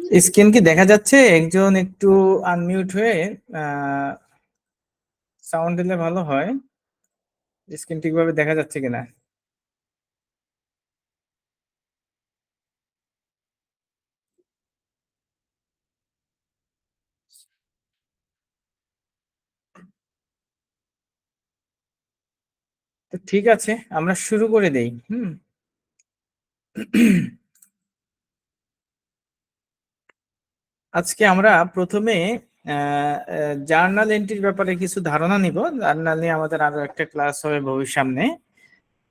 Screen কি দেখা যাচ্ছে? একজন একটু আনমিউট হয়ে সাউন্ড দিলে ভালো হয়। স্ক্রিন ঠিকভাবে দেখা যাচ্ছে কিনা। তো ঠিক আছে, আমরা শুরু করে দেই। আজকে আমরা প্রথমে জার্নাল এন্ট্রির ব্যাপারে কিছু ধারণা নিব। জার্নাল নিয়ে আমাদের আরো একটা ক্লাস হবে সামনে।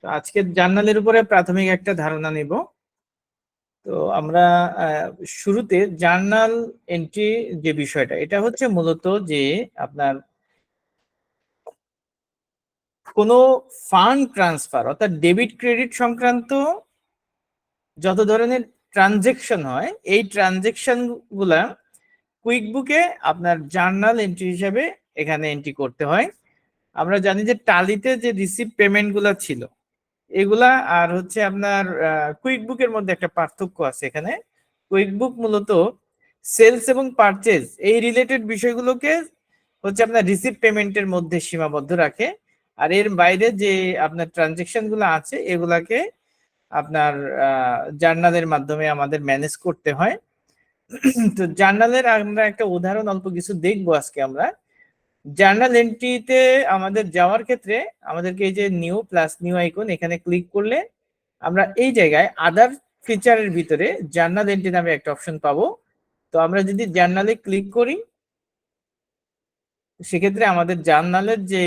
তো আজকে জার্নালের উপরে প্রাথমিক একটা ধারণা নিব। তো আমরা শুরুতে জার্নাল এন্ট্রি যে বিষয়টা, এটা হচ্ছে মূলত যে আপনার কোনো ফান্ড ট্রান্সফার অর্থাৎ ডেবিট ক্রেডিট সংক্রান্ত যত ধরনের ট্রানজেকশন হয়, এই ট্রানজেকশন গুলা কুইক বুকে আপনার জার্নাল এন্ট্রি হিসেবে এখানে এন্ট্রি করতে হয়। আমরা জানি যে টালিতে যে রিসিভ পেমেন্ট গুলা ছিল এগুলা আর হচ্ছে আপনার কুইক বুকের মধ্যে একটা পার্থক্য আছে। এখানে কুইক বুক মূলত সেলস এবং পারচেজ এই রিলেটেড বিষয়গুলোকে হচ্ছে আপনার রিসিভ পেমেন্টের মধ্যে সীমাবদ্ধ রাখে, আর এর বাইরে যে আপনার ট্রানজেকশন গুলো আছে এগুলাকে আপনার জার্নালের মাধ্যমে আমাদের ম্যানেজ করতে হয়। তো জার্নালের আমরা একটা উদাহরণ অল্প কিছু দেখবো আজকে আমরা। জার্নাল এন্ট্রিতে আমাদের যাওয়ার ক্ষেত্রে আমাদেরকে এই যে নিউ প্লাস নিউ আইকন এখানে ক্লিক করলে আমরা এই জায়গায় আদার ফিচারের ভিতরে জার্নাল এন্ট্রি নামে একটা অপশন পাবো। তো আমরা যদি জার্নালে ক্লিক করি সেক্ষেত্রে আমাদের জার্নালের যে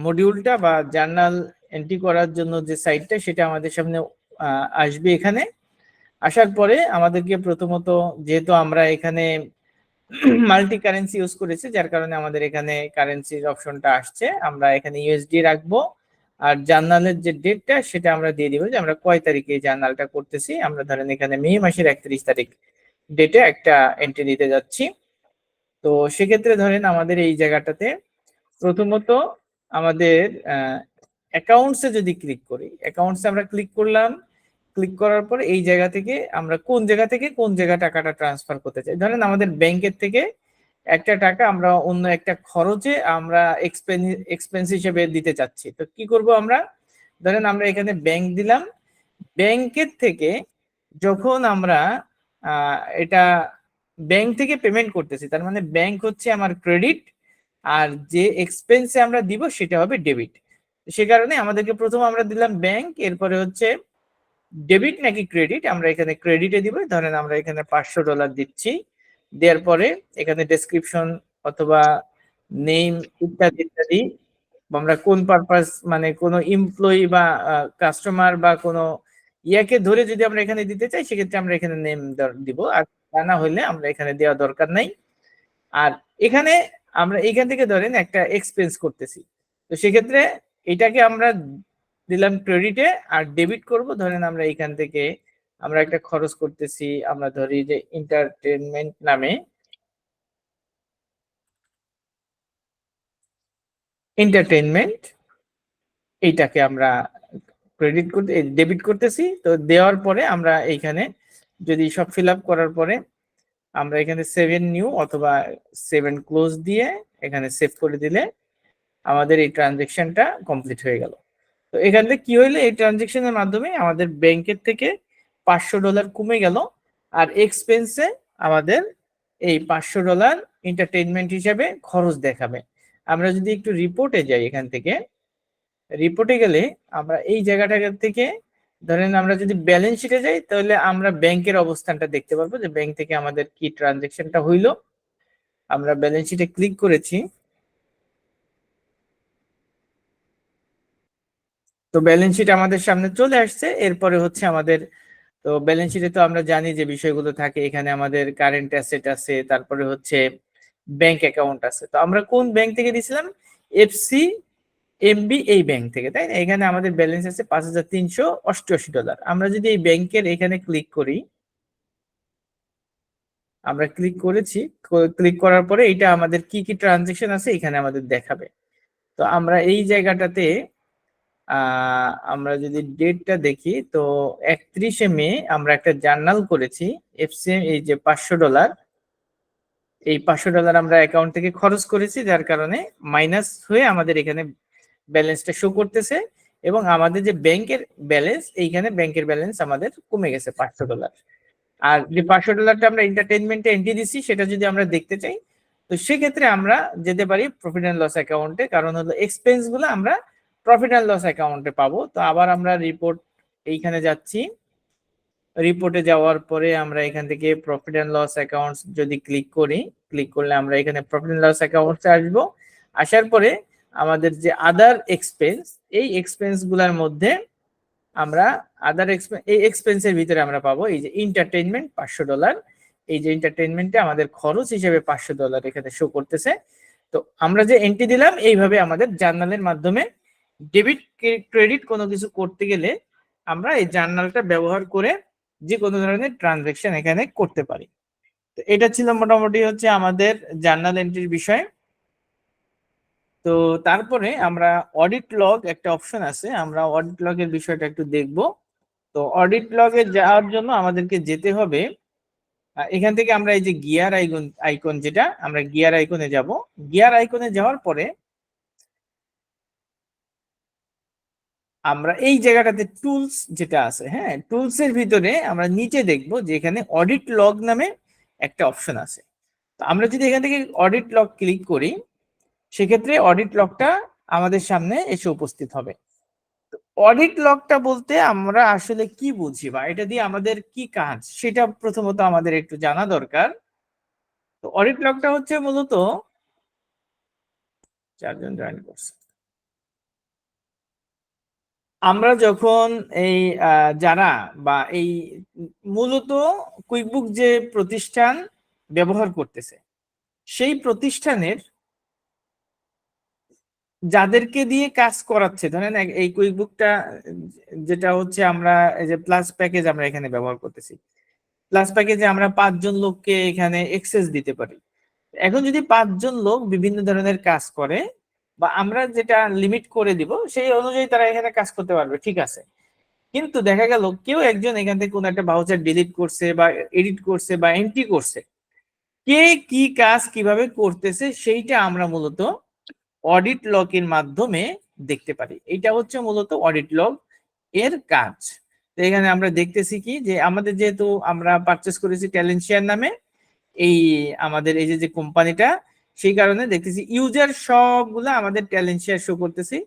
মডিউলটা বা জার্নাল এন্ট্রি করার জন্য যে সাইটটা সেটা আমাদের সামনে আসবে। এখানে আসার পরে আমাদেরকে প্রথমত, যেহেতু আমরা এখানে মাল্টি কারেন্সি ইউজ করেছি যার কারণে আমাদের এখানে কারেন্সির অপশনটা আসছে, আমরা এখানে ইউএসডি রাখবো। আর জার্নালের যে ডেটটা সেটা আমরা দিয়ে দিব যে আমরা কয় তারিখে এই জার্নালটা করতেছি। আমরা ধরেন এখানে মে মাসের 31 তারিখ ডেটে একটা এন্ট্রি দিতে যাচ্ছি। তো সেক্ষেত্রে ধরেন আমাদের এই জায়গাটাতে প্রথমত আমাদের অ্যাকাউন্টসে যদি ক্লিক করি, অ্যাকাউন্টসে আমরা ক্লিক করলাম। ক্লিক করার পর এই জায়গা থেকে আমরা কোন জায়গা থেকে কোন জায়গা টাকাটা ট্রান্সফার করতে চাই, ধরেন আমাদের ব্যাংকের থেকে একটা টাকা আমরা অন্য একটা খরচে আমরা এক্সপেন্স হিসেবে দিতে চাচ্ছি। তো কি করব আমরা, ধরেন আমরা এখানে ব্যাংক দিলাম। ব্যাংকের থেকে যখন আমরা এটা ব্যাংক থেকে পেমেন্ট করতেছি, তার মানে ব্যাংক হচ্ছে আমার ক্রেডিট, আর যে এক্সপেন্সে আমরা দিব সেটা হবে ডেবিট। সে কারণে আমাদেরকে প্রথম আমরা দিলাম ব্যাংক, এরপরে হচ্ছে ডেবিট নাকি ক্রেডিট, আমরা এখানে ক্রেডিটে দিব। ধরেন আমরা এখানে $500 দিচ্ছি। দেওয়ার পরে এখানে ডেসক্রিপশন অথবা নেম ইত্যাদি ইত্যাদি আমরা কোন পারপাস মানে কোনো এমপ্লয়ি বা কাস্টমার বা কোনো ইয়াকে ধরে যদি আমরা এখানে দিতে চাই সেক্ষেত্রে আমরা এখানে নেম দিব, আর তা না হলে আমরা এখানে দেওয়া দরকার নাই। আর এখানে আমরা এখান থেকে ধরেন একটা এক্সপেন্স করতেছি, তো সেক্ষেত্রে এটাকে আমরা দিলাম ক্রেডিটে, আর ডেবিট করব ধরেন আমরা এখান থেকে আমরা একটা খরচ করতেছি, আমরা ধরি যে এন্টারটেনমেন্ট নামে এন্টারটেনমেন্ট, এইটাকে আমরা ক্রেডিট করতে ডেবিট করতেছি। তো দেওয়ার পরে আমরা এইখানে যদি সব ফিল আপ করার পরে আমরা এখানে 7 নিউ অথবা 7 ক্লোজ দিয়ে এখানে সেভ করে দিলে আমাদের এই ট্রানজেকশনটা কমপ্লিট হয়ে গেল। তো এখান থেকে কি হইলো, এই ট্রানজেকশনের মাধ্যমে আমাদের ব্যাংকের থেকে $500 কমে গেল, আর এক্সপেন্সে আমাদের এই $500 এন্টারটেইনমেন্ট হিসেবে খরচ দেখাবে। আমরা যদি একটু রিপোর্টে যাই, এখান থেকে রিপোর্টে গেলে আমরা এই জায়গাটা থেকে ধরেন আমরা যদি ব্যালেন্স শিটে যাই তাহলে আমরা ব্যাংকের অবস্থানটা দেখতে পারবো যে ব্যাংক থেকে আমাদের কি ট্রানজেকশনটা হইলো। আমরা ব্যালেন্স শিটে ক্লিক করেছি, তো ব্যালেন্স শিট আমাদের সামনে চলে আসছে। এরপরে হচ্ছে আমাদের, তো ব্যালেন্স শিটে তো আমরা জানি যে বিষয়গুলো থাকে, এখানে আমাদের কারেন্ট অ্যাসেট আছে, তারপরে হচ্ছে ব্যাংক অ্যাকাউন্ট আছে। তো আমরা কোন ব্যাংক থেকে দিয়েছিলাম, এফসি এমবি এই ব্যাংক থেকে, তাই না? এখানে আমাদের ব্যালেন্স আছে $5,388। আমরা যদি এই ব্যাংকের এখানে ক্লিক করি, আমরা ক্লিক করেছি, ক্লিক করার পরে এটা আমাদের কি কি ট্রানজেকশন আছে এখানে আমাদের দেখাবে। তো আমরা এই জায়গাটাতে আমরা যদি ডেটটা দেখি তো 31শে মে আমরা একটা জার্নাল করেছি এফসিএম, এই যে $500, এই $500 আমরা অ্যাকাউন্ট থেকে খরচ করেছি, যার কারণে মাইনাস হয়ে আমাদের এখানে ব্যালেন্সটা শো করতেছে, এবং আমাদের যে ব্যাংকের ব্যালেন্স, এইখানে ব্যাংকের ব্যালেন্স আমাদের কমে গেছে $500। আর যে $500টা আমরা এন্টারটেইনমেন্টে এন্ট্রি দিছি, সেটা যদি আমরা দেখতে চাই, তো সেক্ষেত্রে আমরা যেতে পারি প্রফিট অ্যান্ড লস অ্যাকাউন্টে, কারণ হলো এক্সপেন্স গুলো আমরা প্রফিট অ্যান্ড লস অ্যাকাউন্টে পাবো। তো আবার আমরা রিপোর্ট এইখানে যাচ্ছি, রিপোর্টে যাওয়ার পরে আমরা এখান থেকে প্রফিট অ্যান্ড লস অ্যাকাউন্টস যদি ক্লিক করি, ক্লিক করলে আমরা এখানে প্রফিট অ্যান্ড লস অ্যাকাউন্টসে আসবো। আসার পরে আমাদের যে আদার এক্সপেন্স, এই এক্সপেন্স গুলার মধ্যে আমরা আদার এক্সপেন্স, এই এক্সপেন্সের ভিতরে আমরা পাবো এই যে এন্টারটেইনমেন্ট $500। এই যে এন্টারটেইনমেন্টে আমাদের খরচ হিসেবে $500 এখানে শো করতেছে। তো আমরা যে এন্ট্রি দিলাম, এইভাবে আমাদের জার্নালের মাধ্যমে ডেবিট ক্রেডিট কোনো কিছু করতে গেলে আমরা এই জার্নালটা ব্যবহার করে যে কোনো ধরনের ট্রানজেকশন এখানে করতে পারি। তো এটা ছিল মোটামুটি হচ্ছে আমাদের জার্নাল এন্ট্রির বিষয়। তো তারপরে আমরা অডিট লগ একটা অপশন আছে, আমরা অডিট লগের বিষয়টা একটু দেখব। তো অডিট লগে যাওয়ার জন্য আমাদেরকে যেতে হবে এখান থেকে আমরা এই যে গিয়ার আইকন আইকন যেটা, আমরা গিয়ার আইকনে যাব। গিয়ার আইকনে যাওয়ার পরে আমরা এই জায়গাটাতে টুলস যেটা আছে, হ্যাঁ, টুলস এর ভিতরে আমরা নিচে দেখব যে এখানে অডিট লগ নামে একটা অপশন আছে। তো আমরা যদি এখান থেকে অডিট লগ ক্লিক করি, সেক্ষেত্রে অডিট লগটা আমাদের সামনে এসে উপস্থিত হবে। অডিট লগটা বলতে আমরা আসলে কি বুঝি বা এটা দিয়ে আমাদের কি কাজ, সেটা প্রথমত আমাদের একটু জানা দরকার। তো অডিট লগটা হচ্ছে মূলত, 4 জন জয়েন করছে, আমরা যখন এই যারা বা এই মূলত কুইকবুক যে প্রতিষ্ঠান ব্যবহার করতেছে, সেই প্রতিষ্ঠানের যাদেরকে দিয়ে কাজ করাচ্ছে, ধরেন এই কুইকবুকটা যেটা হচ্ছে আমরা এই যে প্লাস প্যাকেজ আমরা এখানে ব্যবহার করতেছি, প্লাস প্যাকেজে আমরা 5 জন লোককে এখানে এক্সেস দিতে পারি। এখন যদি 5 জন লোক বিভিন্ন ধরনের কাজ করে, বা আমরা যেটা লিমিট করে দিব সেই অনুযায়ী তারা এখানে কাজ করতে পারবে, ঠিক আছে। কিন্তু দেখা গেল কেউ একজন এখান থেকে কোন একটা ভাউচার ডিলিট করছে বা এডিট করছে বা এন্ট্রি করছে, কে কি কাজ কিভাবে করতেছে সেইটা আমরা মূলত অডিট লগ এর মাধ্যমে দেখতে পারি। এটা হচ্ছে মূলত অডিট লগ এর কাজ। তো এখানে আমরা দেখতেছি কি যে আমাদের যেহেতু আমরা পারচেস করেছি ট্যালেন্সিয়ার নামে এই আমাদের এই যে কোম্পানিটা, সেই কারণে দেখতেছি ইউজার সবগুলা আমাদের ট্যালেন্সিয়ার শো করতেছি।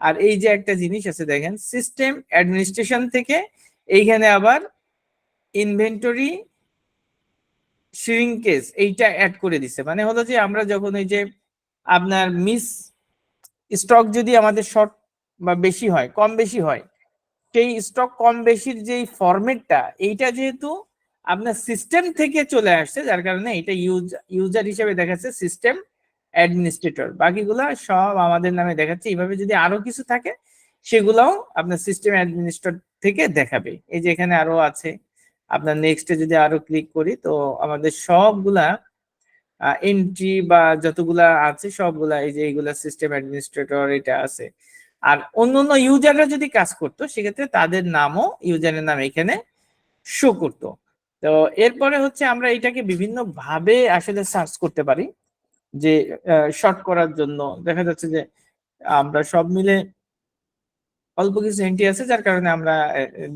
আর এই যে একটা জিনিস আছে দেখেন, সিস্টেম অ্যাডমিনিস্ট্রেশন থেকে এইখানে আবার ইনভেন্টরি শ্রিঙ্কেজ এইটা অ্যাড করে দিছে, মানে হলো যে আমরা যখন ওই যে আপনার মিস স্টক যদি আমাদের শর্ট বা বেশি হয়, কম বেশি হয়, সেই স্টক কম বেশির যেই ফরম্যাটটা, এইটা যেহেতু আপনার সিস্টেম থেকে চলে আসছে, যার কারণে এটা ইউজার হিসেবে দেখাচ্ছে সিস্টেম অ্যাডমিনিস্ট্রেটর, বাকিগুলা সব আমাদের নামে দেখাচ্ছে। এইভাবে যদি আরো কিছু থাকে সেগুলাও আপনার সিস্টেম অ্যাডমিনিস্ট্রেটর থেকে দেখাবে। এই যে এখানে আরো আছে, আপনার নেক্সটে যদি আরো ক্লিক করি তো আমাদের সবগুলা এন্ট্রি বা যতগুলা আছে সবগুলা এই যে এইগুলা সিস্টেম অ্যাডমিনিস্ট্রেটর এটা আছে। আর অন্য অন্য ইউজাররা যদি কাজ করতো, সেক্ষেত্রে তাদের নামও ইউজারের নাম এখানে শো করতো। তো এরপরে হচ্ছে আমরা এটাকে বিভিন্ন ভাবে আসলে সার্চ করতে পারি, যে শর্ট করার জন্য দেখা যাচ্ছে যে আমরা সব মিলে অল্প কিছু এন্ট্রি আছে, যার কারণে আমরা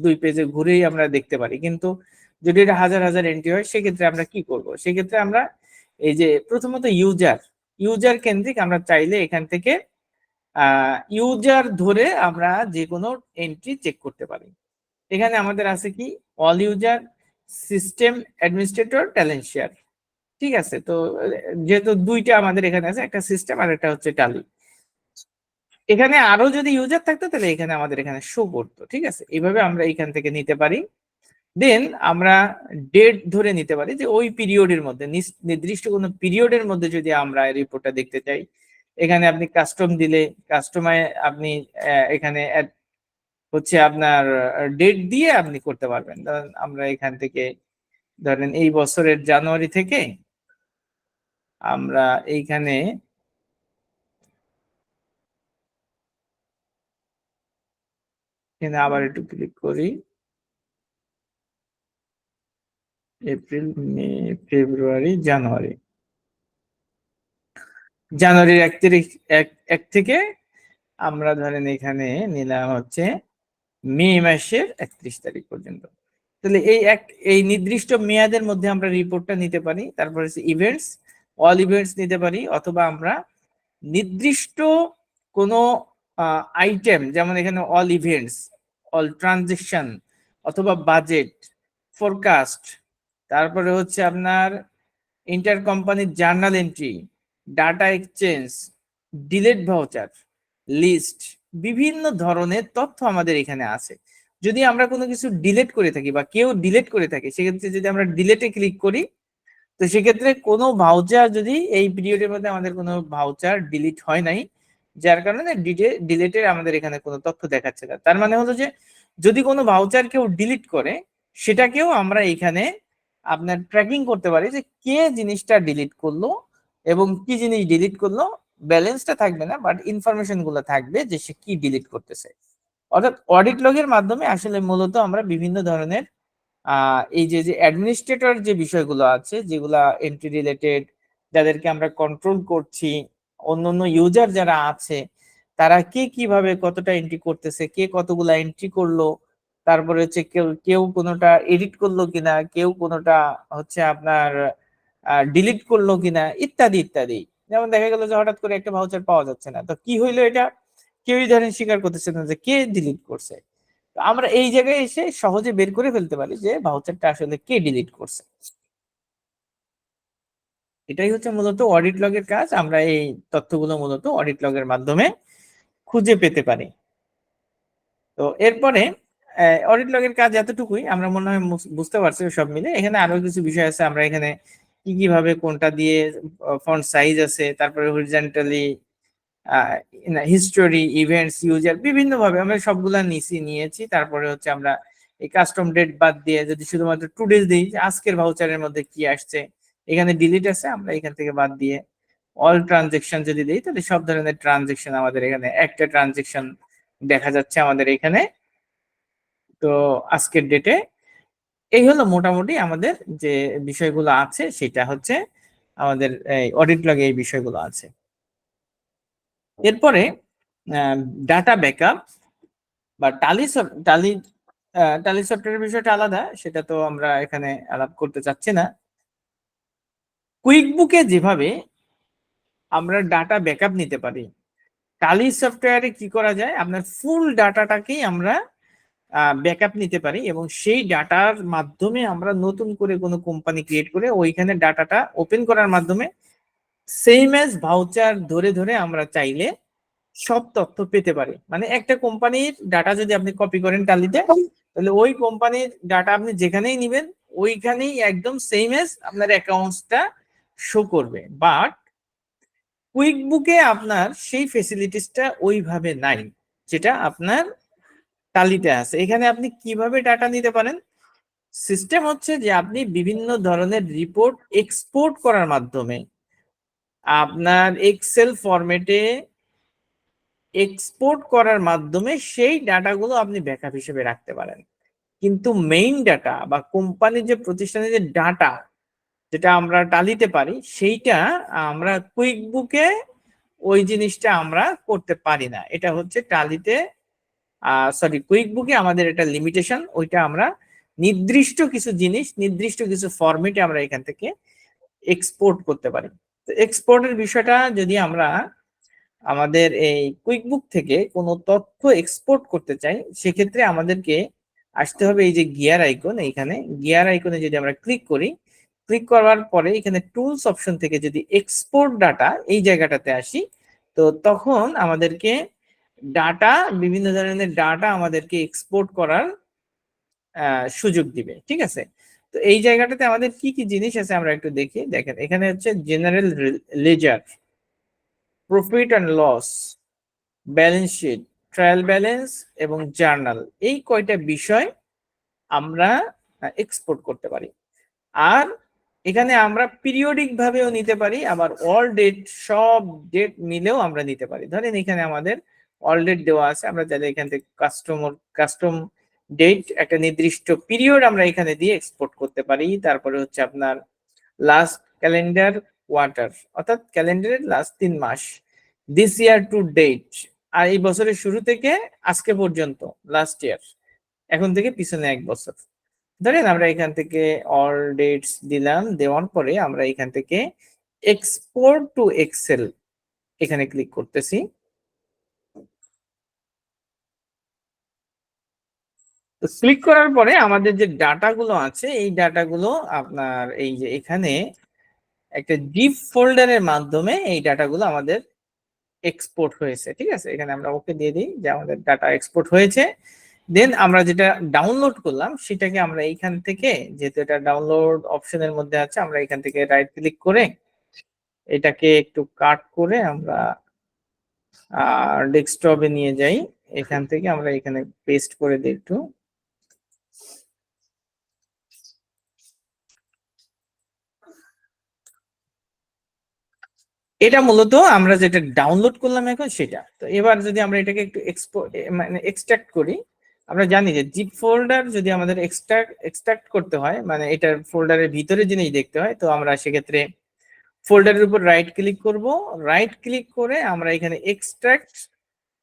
2 পেজে ঘুরেই আমরা দেখতে পারি। কিন্তু যদি এটা হাজার হাজার এন্ট্রি হয়, সেক্ষেত্রে আমরা কি করব? সেক্ষেত্রে আমরা এই যে প্রথমত ইউজার কেন্দ্রিক আমরা চাইলে এখান থেকে ইউজার ধরে আমরা যে কোনো এন্ট্রি চেক করতে পারি। এখানে আমাদের আছে কি, অল ইউজার, সিস্টেম অ্যাডমিনিস্ট্রেটর, ট্যালেন্সিয়ার, ঠিক আছে। তো যেহেতু দুইটা আমাদের এখানে আছে, একটা সিস্টেম আর একটা হচ্ছে ট্যালি, এখানে আরো যদি ইউজার থাকতো তাহলে এখানে আমাদের এখানে শো করতো, ঠিক আছে। এইভাবে আমরা এখান থেকে নিতে পারি। দেন আমরা ডেট ধরে নিতে পারি যে ওই পিরিয়ডের মধ্যে, নির্দিষ্ট কোনো পিরিয়ডের মধ্যে যদি আমরা রিপোর্টটা দেখতে চাই, এখানে আপনি কাস্টম দিলে কাস্টমায় আপনি এখানে হচ্ছে আপনার ডেট দিয়ে আপনি করতে পারবেন। ধরেন আমরা এখান থেকে ধরেন এই বছরের জানুয়ারি থেকে আমরা এইখানে এখানে আবার একটু ক্লিক করি, এপ্রিল, মে, ফেব্রুয়ারি, জানুয়ারি। জানুয়ারির 1 তারিখ, এক থেকে আমরা ধরেন এখানে নিলাম হচ্ছে মে মাসের 31 তারিখ পর্যন্ত। তাহলে এই নির্দিষ্ট মেয়াদের মধ্যে আমরা রিপোর্টটা নিতে পারি। তারপরে ইভেন্টস, অল ইভেন্টস নিতে পারি, অথবা আমরা নির্দিষ্ট কোনো আইটেম, যেমন এখানে অল ইভেন্টস, অল ট্রানজেকশন, অথবা বাজেট, ফোরকাস্ট, তারপরে হচ্ছে আপনার inter company journal entry, data exchange, delete voucher, list, বিভিন্ন ধরনের তথ্য আমাদের এখানে আছে। যদি আমরা কোনো কিছু ডিলেট করে থাকি বা কেউ ডিলেট করে থাকে, সেক্ষেত্রে যদি আমরা ডিলেটে ক্লিক করি, তো সেক্ষেত্রে কোনো ভাউচার, যদি এই পিরিয়ডের মধ্যে আমাদের কোনো ভাউচার ডিলিট হয় নাই, যার কারণে ডিলেটের আমাদের এখানে কোনো তথ্য দেখাচ্ছে না। তার মানে হলো যে যদি কোনো ভাউচার কেউ ডিলিট করে, সেটাকেও আমরা এখানে আপনার ট্র্যাকিং করতে পারি যে কে জিনিসটা ডিলিট করলো এবং কি জিনিস ডিলিট করলো। ব্যালেন্সটা থাকবে না, বাট ইনফরমেশন গুলো থাকবে যে সে কি ডিলিট করতেছে। অর্থাৎ অডিট লগের মাধ্যমে আসলে মূলত আমরা বিভিন্ন ধরনের এই যে যে অ্যাডমিনিস্ট্রেটর যে বিষয়গুলো আছে, যেগুলা এন্ট্রি রিলেটেড, যাদেরকে আমরা কন্ট্রোল করছি, অন্যান্য ইউজার যারা আছে, তারা কে কিভাবে কতটা এন্ট্রি করতেছে, কে কতগুলা এন্ট্রি করলো, তারপরে হচ্ছে কেউ কেউ কোনোটা এডিট করলো কিনা, কেউ কোনোটা হচ্ছে আপনার ডিলিট করলো কিনা, ইত্যাদি ইত্যাদি। যেমন দেখা গেল যে হঠাৎ করে একটা ভাউচার পাওয়া যাচ্ছে না, তো কি হইলো এটা কেউই ধরেন স্বীকার করতেছে না যে কে ডিলিট করছে। তো আমরা এই জায়গায় এসে সহজে বের করে ফেলতে পারি যে ভাউচারটা আসলে কে ডিলিট করছে। এটাই হচ্ছে মূলত অডিট লগের কাজ। আমরা এই তথ্যগুলো মূলত অডিট লগের মাধ্যমে খুঁজে পেতে পারি। তো এরপরে অডিট লগের কাজ এতটুকুই, আমরা মনে হয় বুঝতে পারছি সব মিলে। এখানে আরো কিছু বিষয় আছে, আমরা এখানে কি কিভাবে কোনটা দিয়ে ফন্ট সাইজ আছে, তারপরে হরিজন্টালি, হিস্টোরি, ইভেন্টস, ইউজার, বিভিন্ন ভাবে আমরা সবগুলা নিয়েছি। তারপরে হচ্ছে আমরা এই কাস্টম ডেট বাদ দিয়ে যদি শুধুমাত্র টুডেজ দিই, যে আজকের ভাউচারের মধ্যে কি আসছে, এখানে ডিলিট আছে, আমরা এখান থেকে বাদ দিয়ে অল ট্রানজেকশন যদি দিই, তাহলে সব ধরনের ট্রানজেকশন আমাদের এখানে, একটা ট্রানজেকশন দেখা যাচ্ছে আমাদের এখানে। তো আজকের ডেটে এই হলো মোটামুটি আমাদের যে বিষয়গুলো আছে, সেটা হচ্ছে আমাদের এই অডিট লগে এই বিষয়গুলো আছে। এরপরে ডাটা ব্যাকআপ বা টালি টালি সফটওয়্যারের বিষয়টা আলাদা, সেটা তো আমরা এখানে আলাপ করতে চাচ্ছি না। কুইক বুকে যেভাবে আমরা ডাটা ব্যাকআপ নিতে পারি, টালি সফটওয়্যারে কি করা যায়, আপনার ফুল ডাটাটাকেই আমরা ব্যাকআপ নিতে পারি, এবং সেই ডাটার মাধ্যমে আমরা নতুন করে কোনো কোম্পানি ক্রিয়েট করে ওইখানে ডাটাটা ওপেন করার মাধ্যমে সেম এজ ভাউচার ধরে ধরে আমরা চাইলে সব তথ্য পেতে পারি। মানে একটা কোম্পানির ডাটা যদি আপনি কপি করেন টালিতে, তাহলে ওই কোম্পানির ডাটা আপনি যেখানেই নিবেন, ওইখানেই একদম সেম এজ আপনার অ্যাকাউন্টসটা শো করবে। বাট কুইক বুকে আপনার সেই ফেসিলিটিসটা ওইভাবে নাই, যেটা আপনার টালিতে আছে। এখানে আপনি কিভাবে ডাটা নিতে পারেন, সিস্টেম হচ্ছে যে আপনি বিভিন্ন ধরনের রিপোর্ট এক্সপোর্ট করার মাধ্যমে আপনার এক্সেল ফরম্যাটে এক্সপোর্ট করার মাধ্যমে সেই ডাটাগুলো আপনি ব্যাকআপ হিসেবে রাখতে পারেন। কিন্তু মেইন ডাটা বা কোম্পানির যে প্রতিষ্ঠানের যে ডাটা, যেটা আমরা টালিতে পারি, সেইটা আমরা কুইক বুকে ওই জিনিসটা আমরা করতে পারি না। এটা হচ্ছে টালিতে কুইক বুকে আমাদের এটা লিমিটেশন। ওইটা আমরা নির্দিষ্ট কিছু জিনিস নির্দিষ্ট কিছু ফরম্যাটে আমরা এখান থেকে এক্সপোর্ট করতে পারি। তো এক্সপোর্টের বিষয়টা যদি আমরা আমাদের এই কুইকবুক থেকে কোনো তথ্য এক্সপোর্ট করতে চাই, সেক্ষেত্রে আমাদেরকে আসতে হবে এই যে গিয়ার আইকন। এইখানে গিয়ার আইকনে যদি আমরা ক্লিক করি, ক্লিক করার পরে এখানে টুলস অপশন থেকে যদি এক্সপোর্ট ডাটা এই জায়গাটাতে আসি, তো তখন আমাদেরকে ডাটা, বিভিন্ন ধরনের ডাটা আমাদেরকে এক্সপোর্ট করার সুযোগ দিবে। ঠিক আছে, তো এই জায়গাটাতে আমাদের কি কি জিনিস আছে আমরা একটু দেখি। দেখেন এখানে হচ্ছে general ledger, profit and loss, balance sheet, trial balance এবং জার্নাল, এই কয়টা বিষয় আমরা এক্সপোর্ট করতে পারি। আর এখানে আমরা পিরিয়ডিক ভাবেও নিতে পারি, আবার অল ডেট, সব ডেট মিলেও আমরা নিতে পারি। ধরেন এখানে আমাদের অল ডেট দেওয়া আছে, আমরা চাইলে এখান থেকে কাস্টম ডেট একটা নির্দিষ্ট পিরিয়ড আমরা এখানে দিয়ে এক্সপোর্ট করতে পারি। তারপরে হচ্ছে আপনার লাস্ট ক্যালেন্ডার কোয়ার্টার, অর্থাৎ ক্যালেন্ডারের লাস্ট 3 মাস, দিস ইয়ার টু ডেট, আর এই বছরের শুরু থেকে আজকে পর্যন্ত লাস্ট ইয়ার, এখন থেকে পিছনে 1 বছর। ধরেন আমরা এখান থেকে অল ডেটস দিলাম, দেওয়ার পরে আমরা এখান থেকে এক্সপোর্ট টু এক্সেল এখানে ক্লিক করতেছি। তো ক্লিক করার পরে আমাদের যে ডাটাগুলো আছে এই ডাটাগুলো আপনার এই যে এখানে একটা জিপ ফোল্ডারের মাধ্যমে এই ডাটাগুলো আমাদের এক্সপোর্ট হয়েছে। ঠিক আছে, এখানে আমরা ওকে দিয়ে দিই যে আমাদের ডাটা এক্সপোর্ট হয়েছে। দেন আমরা যেটা ডাউনলোড করলাম সেটাকে আমরা এইখান থেকে, যেহেতু এটা ডাউনলোড অপশনের মধ্যে আছে, আমরা এখান থেকে রাইট ক্লিক করে এটাকে একটু কাট করে আমরা ডেস্কটপে নিয়ে যাই। এখান থেকে আমরা এখানে পেস্ট করে দিই একটু। এটা মূলত আমরা যেটা ডাউনলোড করলাম এখন সেটা। তো এবার যদি আমরা এটাকে একটু মানে এক্সট্রাক্ট করি, আমরা জানি যে জিপ ফোল্ডার যদি আমাদের এক্সট্রাক্ট করতে হয়, মানে এটার ফোল্ডারের ভিতরে জিনিস দেখতে হয়, তো আমরা সেক্ষেত্রে ফোল্ডারের উপর রাইট ক্লিক করব। রাইট ক্লিক করে আমরা এখানে এক্সট্রাক্ট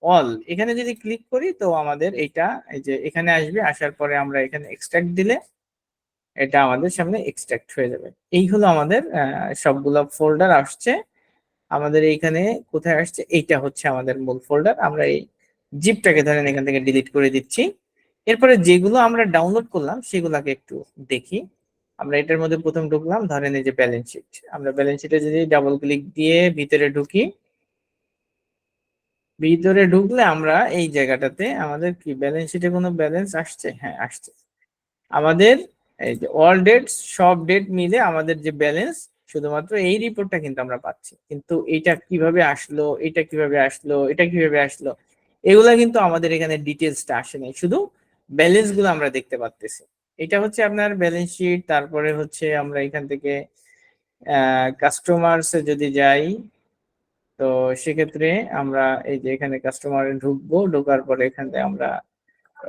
অল এখানে যদি ক্লিক করি, তো আমাদের এটা এই যে এখানে আসবে। আসার পরে আমরা এখানে এক্সট্রাক্ট দিলে এটা আমাদের সামনে এক্সট্রাক্ট হয়ে যাবে। এই হলো আমাদের সবগুলো ফোল্ডার আসছে আমাদের এইখানে। কোথায় আসছে? এইটা হচ্ছে আমাদের মূল ফোল্ডার। আমরা এই জিপটাকে ধরেন এখান থেকে ডিলিট করে দিচ্ছি। এরপরে যেগুলো আমরা ডাউনলোড করলাম সেগুলাকে একটু দেখি। আমরা এটার মধ্যে প্রথম ঢুকলাম, ধরেন এই যে ব্যালেন্স শিট। আমরা ব্যালেন্স শিটে যদি ডাবল ক্লিক দিয়ে ভিতরে ঢুকি, ভিতরে ঢুকলে আমরা এই জায়গাটাতে আমাদের কি ব্যালেন্স শিটে কোনো ব্যালেন্স আসছে? হ্যাঁ, আসছে। আমাদের এই যে অল ডেটস, সব ডেট মিলে আমাদের যে ব্যালেন্স, শুধুমাত্র এই রিপোর্টটা কিন্তু আমরা পাচ্ছি। কিন্তু এটা কিভাবে আসলো, এটা কিভাবে আসলো, এটা কিভাবে আসলো, এগুলা কিন্তু আমাদের এখানে ডিটেলসটা আসে নাই, শুধু ব্যালেন্স গুলো আমরা দেখতে পাচ্তেছি। এটা হচ্ছে আপনার ব্যালেন্স শিট। তারপরে হচ্ছে আমরা এখান থেকে কাস্টমার্স যদি যাই, তো সেক্ষেত্রে আমরা এই যে এখানে কাস্টমারে ঢুকবো, ঢোকার পরে এখানে আমরা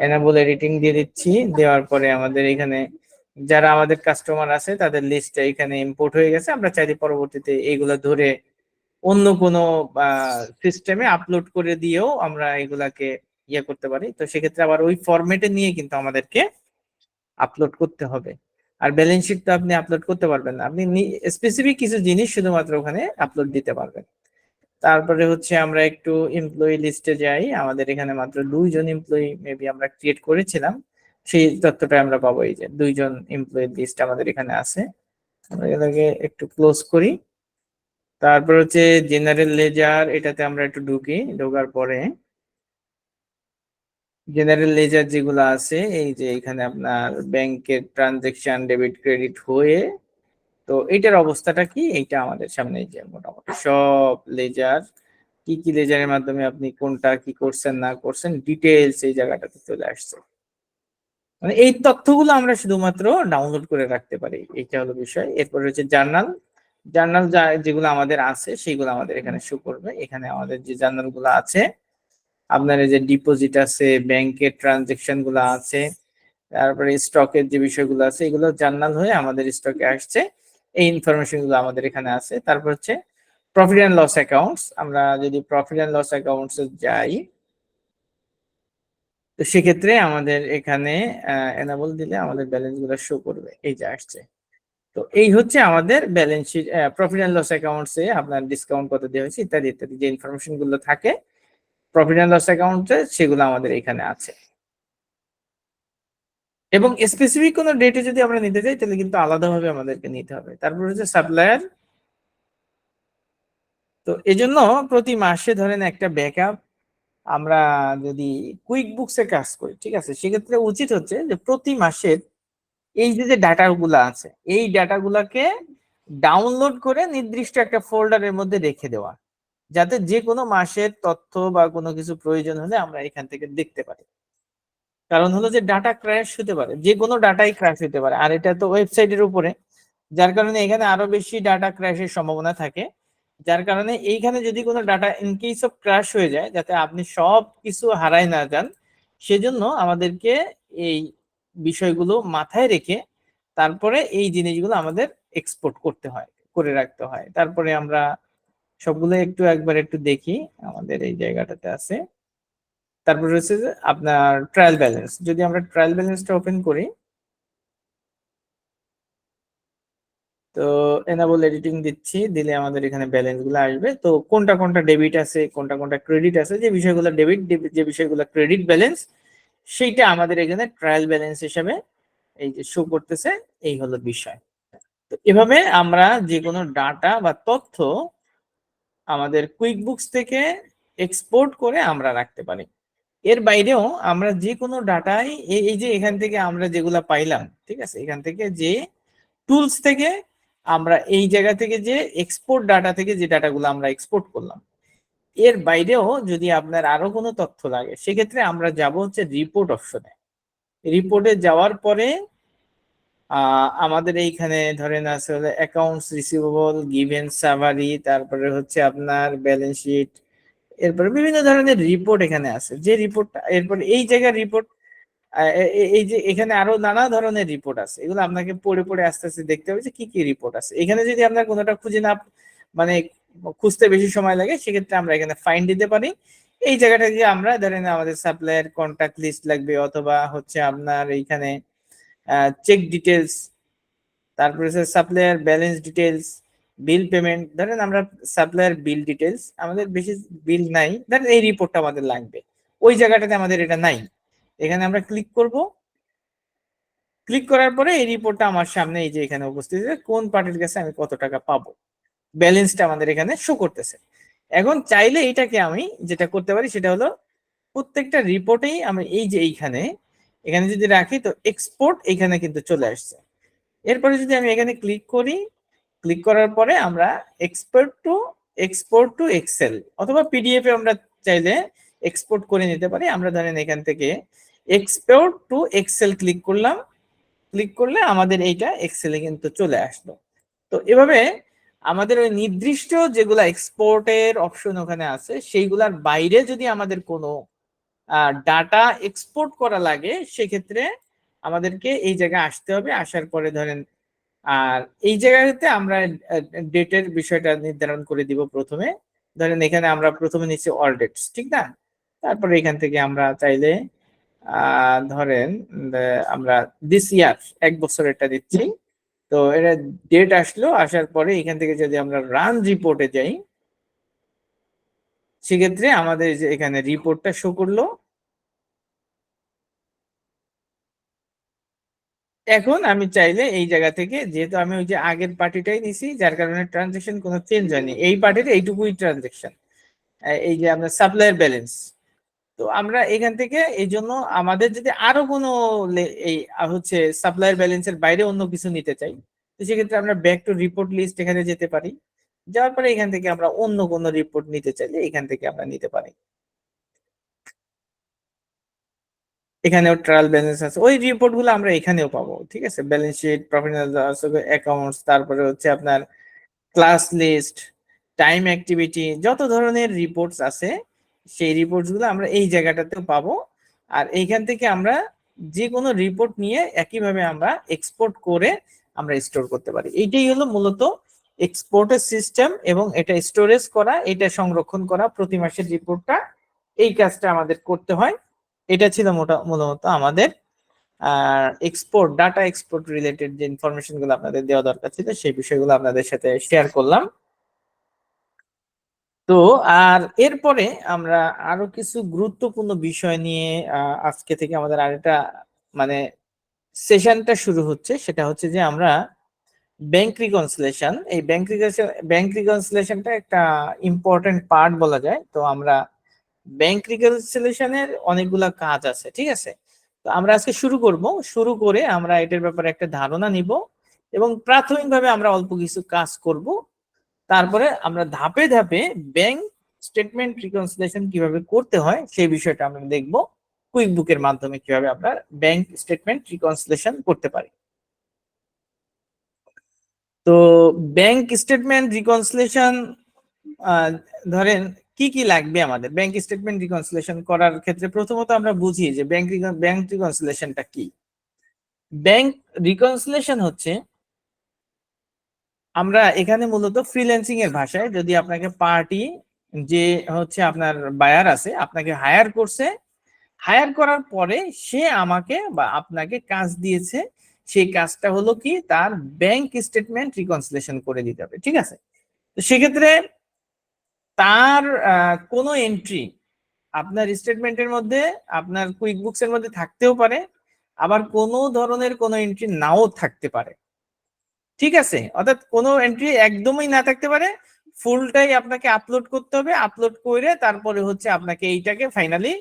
এনাবল এডিটিং দিয়ে দিচ্ছি। দেওয়ার পরে আমাদের এখানে যারা আমাদের কাস্টমার আছে তাদের লিস্টটা এখানে ইম্পোর্ট হয়ে গেছে। আমরা চাইলে পরবর্তীতে এইগুলা ধরে অন্য কোনো সিস্টেমে আপলোড করে দিয়েও আমরা এগুলাকে ইয়ে করতে পারি। তো সেক্ষেত্রে আবার ওই ফরম্যাটে নিয়ে কিন্তু আমাদেরকে আপলোড করতে হবে। আর ব্যালেন্স শিট তো আপনি আপলোড করতে পারবেন না, আপনি স্পেসিফিক কিছু জিনিস শুধুমাত্র ওখানে আপলোড দিতে পারবেন। তারপরে হচ্ছে আমরা একটু এমপ্লয়ি লিস্টে যাই। আমাদের এখানে মাত্র 2জন এমপ্লয়ি মেবি আমরা ক্রিয়েট করেছিলাম, সেই তথ্যটা আমরা পাবো। এই যে 2জন এমপ্লয়ি লিস্ট আমাদের এখানে আছে। আমরা এটাকে একটু ক্লোজ করি। তারপর হচ্ছে জেনারেল লেজার, এটাতে আমরা একটু ঢুকি। ঢোকার পরে জেনারেল লেজার যেগুলো আছে, এই যে এখানে আপনার ব্যাংকের ট্রানজেকশন ডেবিট ক্রেডিট হয়ে, তো এইটার অবস্থাটা কি, এইটা আমাদের সামনে এই যে মোটামুটি সব লেজার, কি কি লেজারের মাধ্যমে আপনি কোনটা কি করছেন না করছেন, ডিটেলস এই জায়গাটাতে চলে আসছে। মানে এই তথ্যগুলো আমরা শুধুমাত্র ডাউনলোড করে রাখতে পারি, এইটা হলো বিষয়। এরপর হচ্ছে জার্নাল। জার্নাল যেগুলো আমাদের আছে সেগুলো আমাদের এখানে শো করবে। এখানে আমাদের যে জার্নাল গুলো আছে, আপনার এই যে ডিপোজিট আছে, ব্যাংকের ট্রানজেকশন গুলো আছে, তারপরে স্টকের যে বিষয়গুলো আছে, এগুলো জার্নাল হয়ে আমাদের স্টকে আসছে। এই ইনফরমেশন গুলো আমাদের এখানে আছে। তারপর হচ্ছে প্রফিট অ্যান্ড লস অ্যাকাউন্টস। আমরা যদি প্রফিট অ্যান্ড লস অ্যাকাউন্টস যাই, তো সেক্ষেত্রে আমাদের এখানে এনাবল দিলে আমাদের ব্যালেন্স গুলো শো করবে, এই যে আসছে। তো এই হচ্ছে আমাদের balance sheet, profit and loss accounts এ আপনার ডিসকাউন্ট কত দেওয়া হয়েছে ইত্যাদি ইত্যাদি, যে ইনফরমেশন গুলো থাকে প্রফিট অ্যান্ড লস অ্যাকাউন্টে, সেগুলো আমাদের এখানে আছে। এবং স্পেসিফিক কোনো ডেটে যদি আমরা নিতে চাই তাহলে কিন্তু আলাদাভাবে আমাদেরকে নিতে হবে। তারপর হচ্ছে সাপ্লায়ার। তো এজন্য প্রতি মাসে ধরেন একটা ব্যাকআপ, আমরা যদি কুইক বুকসে কাজ করি, ঠিক আছে, সেক্ষেত্রে উচিত হচ্ছে যে প্রতি মাসের এই যে যে ডাটাগুলো আছে এই ডাটাগুলোকে ডাউনলোড করে নির্দিষ্ট একটা ফোল্ডারের মধ্যে রেখে দেওয়া, যাতে যে কোনো মাসের তথ্য বা কোনো কিছু প্রয়োজন হলে আমরা এখান থেকে দেখতে পারি। কারণ হলো যে ডাটা ক্র্যাশ হতে পারে, যে কোনো ডাটাই ক্র্যাশ হতে পারে, আর এটা তো ওয়েবসাইটের উপরে, যার কারণে এখানে আরো বেশি ডাটা ক্র্যাশের সম্ভাবনা থাকে। যার কারণে এইখানে যদি কোনো data in case of crash হয়ে যায়, যাতে আপনি সব কিছু হারায় না যান, সেজন্য আমাদেরকে এই বিষয়গুলো মাথায় রেখে তারপরে এই জিনিসগুলো আমাদের এক্সপোর্ট করতে হয়, করে রাখতে হয়। তারপরে আমরা সবগুলো একটু একবার একটু দেখি, আমাদের এই জায়গাটাতে আছে। তারপরে হচ্ছে যে আপনার ট্রায়াল ব্যালেন্স, যদি আমরা ট্রায়াল ব্যালেন্সটা ওপেন করি, তো এনাবল এডিটিং দিচ্ছি, দিলে আমাদের এখানে ব্যালেন্স গুলো আসবে। তো কোনটা কোনটা ডেবিট আছে, কোনটা কোনটা ক্রেডিট আছে, যে বিষয়গুলো ডেবিট, যে বিষয়গুলো ক্রেডিট ব্যালেন্স, সেইটা আমাদের এখানে ট্রায়াল ব্যালেন্স হিসেবে এই যে শো করতেছে। এই হলো বিষয়। তো এভাবে আমরা যে কোনো ডাটা বা তথ্য আমাদের কুইক বুকস থেকে এক্সপোর্ট করে আমরা রাখতে পারি। এর বাইরেও আমরা যে কোনো ডাটাই এই যে এখান থেকে আমরা যেগুলা পাইলাম, ঠিক আছে, এখান থেকে যে টুলস থেকে আমরা এই জায়গা থেকে যে এক্সপোর্ট ডাটা থেকে যে ডাটাগুলো আমরা এক্সপোর্ট করলাম, এর বাইরেও যদি আপনার আরো কোনো তথ্য লাগে, সেক্ষেত্রে আমরা যাব হচ্ছে রিপোর্ট অপশনে। রিপোর্টে যাওয়ার পরে আমাদের এইখানে ধরেন আছে হলো অ্যাকাউন্টস রিসিভেবল, গিভেন সামারি, তারপরে হচ্ছে আপনার ব্যালেন্স শিট, এরপরে বিভিন্ন ধরনের রিপোর্ট এখানে আছে। যে রিপোর্টটা এরপর এই জায়গার রিপোর্ট, এই যে এখানে আরো নানা ধরনের রিপোর্ট আছে, এগুলো আপনাকে পড়ে পড়ে আস্তে আস্তে দেখতে হবে যে কি কি রিপোর্ট আছে এখানে। যদি আপনার কোনোটা খুঁজে না, মানে খুঁজতে বেশি সময় লাগে, সেক্ষেত্রে আমরা এখানে ফাইন্ড দিতে পারি। এই জায়গাটা যে আমরা ধরেন আমাদের সাপ্লায়ার কন্টাক্ট লিস্ট লাগবে, অথবা হচ্ছে আপনার এইখানে চেক ডিটেলস, তারপরে supplier balance details, bill payment. ধরেন আমরা সাপ্লায়ার বিল ডিটেলস, আমাদের বেশি বিল নাই, ধরেন এই রিপোর্টটা আমাদের লাগবে, ওই জায়গাটাতে আমাদের এটা নাই। এখানে আমরা ক্লিক করব, ক্লিক করার পরে এই রিপোর্টটা আমার সামনে এই যে এখানে উপস্থিত আছে, কোন পার্টির কাছে আমি কত টাকা পাবো, ব্যালেন্সটা আমাদের এখানে শো করতেছে। এখন চাইলে এটাকে আমি যেটা করতে পারি সেটা হলো প্রত্যেকটা রিপোর্টেই আমি এই যে এইখানে এখানে যদি রাখি, তো এক্সপোর্ট এখানে কিন্তু চলে আসছে। এরপরে যদি আমি এখানে ক্লিক করি, ক্লিক করার পরে আমরা এক্সপোর্ট টু এক্সেল অথবা পিডিএফ এ আমরা চাইলে এক্সপোর্ট করে নিতে পারি। আমরা ধরেন এখান থেকে এক্সপোর্ট টু এক্সেল ক্লিক করলাম, ক্লিক করলে আমাদের এইটা এক্সেলে কিন্তু চলে আসলো। তো এভাবে আমাদের ওই নির্দিষ্ট যেগুলা এক্সপোর্টের অপশন ওখানে আছে, সেইগুলার বাইরে যদি আমাদের কোনো ডাটা এক্সপোর্ট করা লাগে, সেক্ষেত্রে আমাদেরকে এই জায়গায় আসতে হবে। আসার পরে ধরেন আর এই জায়গাতে আমরা ডেটের বিষয়টা নির্ধারণ করে দিব প্রথমে। ধরেন এখানে আমরা প্রথমে নিচ্ছি অল ডেটস, ঠিক না? তারপরে এখান থেকে আমরা চাইলে ধরেন আমরা দিস ইয়ার 1 বছরেরটা দিচ্ছি। তো এটা ডেট আসলো, আসার পরে এখান থেকে যদি আমরা রান রিপোর্টে যাই, সেক্ষেত্রে আমাদের যে এখানে রিপোর্টটা শো করলো। এখন আমি চাইলে এই জায়গা থেকে, যেহেতু আমি ওই যে আগের পার্টিটাই নিছি, যার কারণে ট্রানজেকশন কোনো চেঞ্জ হয়নি, এই পার্টির এইটুকুই ট্রানজেকশন, এই যে আমরা সাপ্লায়ার ব্যালেন্স। তো আমরা এখান থেকে এই জন্য আমাদের যদি আরো কোনো এই হচ্ছে সাপ্লায়ার ব্যালেন্সের বাইরে অন্য কিছু নিতে চাই, তো সেক্ষেত্রে আমরা ব্যাক টু রিপোর্ট লিস্ট এখানে যেতে পারি। যাওয়ার পরে এখান থেকে আমরা অন্য কোনো রিপোর্ট নিতে চাইলে এখান থেকে আমরা নিতে পারি। এখানেও ট্রায়াল ব্যালেন্স আছে, ওই রিপোর্ট গুলো আমরা এখানেও পাবো, ঠিক আছে, balance sheet, profit and loss accounts, তারপরে হচ্ছে আপনার ক্লাস লিস্ট, টাইম অ্যাক্টিভিটি, যত ধরনের রিপোর্টস আছে সেই রিপোর্টস গুলো আমরা এই জায়গাটাতেও পাবো। আর এইখান থেকে আমরা যে কোনো রিপোর্ট নিয়ে একইভাবে আমরা এক্সপোর্ট করে আমরা স্টোর করতে পারি। এইটাই হলো মূলত এক্সপোর্টের সিস্টেম, এবং এটা স্টোরেজ করা, এটা সংরক্ষণ করা, প্রতি মাসের রিপোর্টটা, এই কাজটা আমাদের করতে হয়। এটা ছিল মূলত আমাদের এক্সপোর্ট, ডাটা এক্সপোর্ট রিলেটেড যে ইনফরমেশন গুলো আপনাদের দেওয়া দরকার ছিল, সেই বিষয়গুলো আপনাদের সাথে শেয়ার করলাম। তো আর এরপরে আমরা আরো কিছু গুরুত্বপূর্ণ বিষয় নিয়ে আজকে থেকে আমাদের আরেকটা মানে সেশনটা শুরু হচ্ছে। সেটা হচ্ছে যে আমরা ব্যাংক রিকনসিলেশন, এই ব্যাংক রিকনসিলেশনটা একটা ইম্পর্টেন্ট পার্ট বলা যায়। তো আমরা ব্যাংক রিকনসিলেশনের অনেকগুলা কাজ আছে, ঠিক আছে। তো আমরা আজকে শুরু করব, শুরু করে আমরা এটার ব্যাপারে একটা ধারণা নিব, এবং প্রাথমিকভাবে আমরা অল্প কিছু কাজ করব। তারপরে আমরা ধাপে ধাপে ব্যাংক স্টেটমেন্ট রিকনসিলেশন কিভাবে করতে হয় সেই বিষয়টা আমরা দেখব, কুইক বুকের মাধ্যমে কিভাবে আমরা ব্যাংক স্টেটমেন্ট রিকনসিলেশন করতে পারি। তো ব্যাংক স্টেটমেন্ট রিকনসিলেশন ধরেন কি কি লাগবে আমাদের ব্যাংক স্টেটমেন্ট রিকনসিলিয়েশন করার ক্ষেত্রে? প্রথমত আমরা বুঝি যে ব্যাংক রিকনসিলিয়েশনটা কি। ব্যাংক রিকনসিলিয়েশন হচ্ছে, আমরা এখানে মূলত ফ্রিল্যান্সিং এর ভাষায় যদি আপনাকে পার্টি, যে হচ্ছে আপনার বায়ার আছে, আপনাকে হায়ার করছে, হায়ার করার পরে সে আমাকে বা আপনাকে কাজ দিয়েছে, সেই কাজটা হলো কি তার ব্যাংক স্টেটমেন্ট রিকনসিলিয়েশন করে দিতে হবে, ঠিক আছে? তো সেক্ষেত্রে তার কোনো এন্ট্রি আপনার স্টেটমেন্টের মধ্যে, আপনার কুইক বুকস এর মধ্যে থাকতেও পারে, আবার কোনো ধরনের কোনো এন্ট্রি নাও থাকতে পারে, ঠিক আছে? অর্থাৎ কোনো এন্ট্রি একদমই না থাকতে পারে, ফুলটাই আপনাকে আপলোড করতে হবে, আপলোড করে তারপরে হচ্ছে আপনাকে এইটাকে ফাইনালি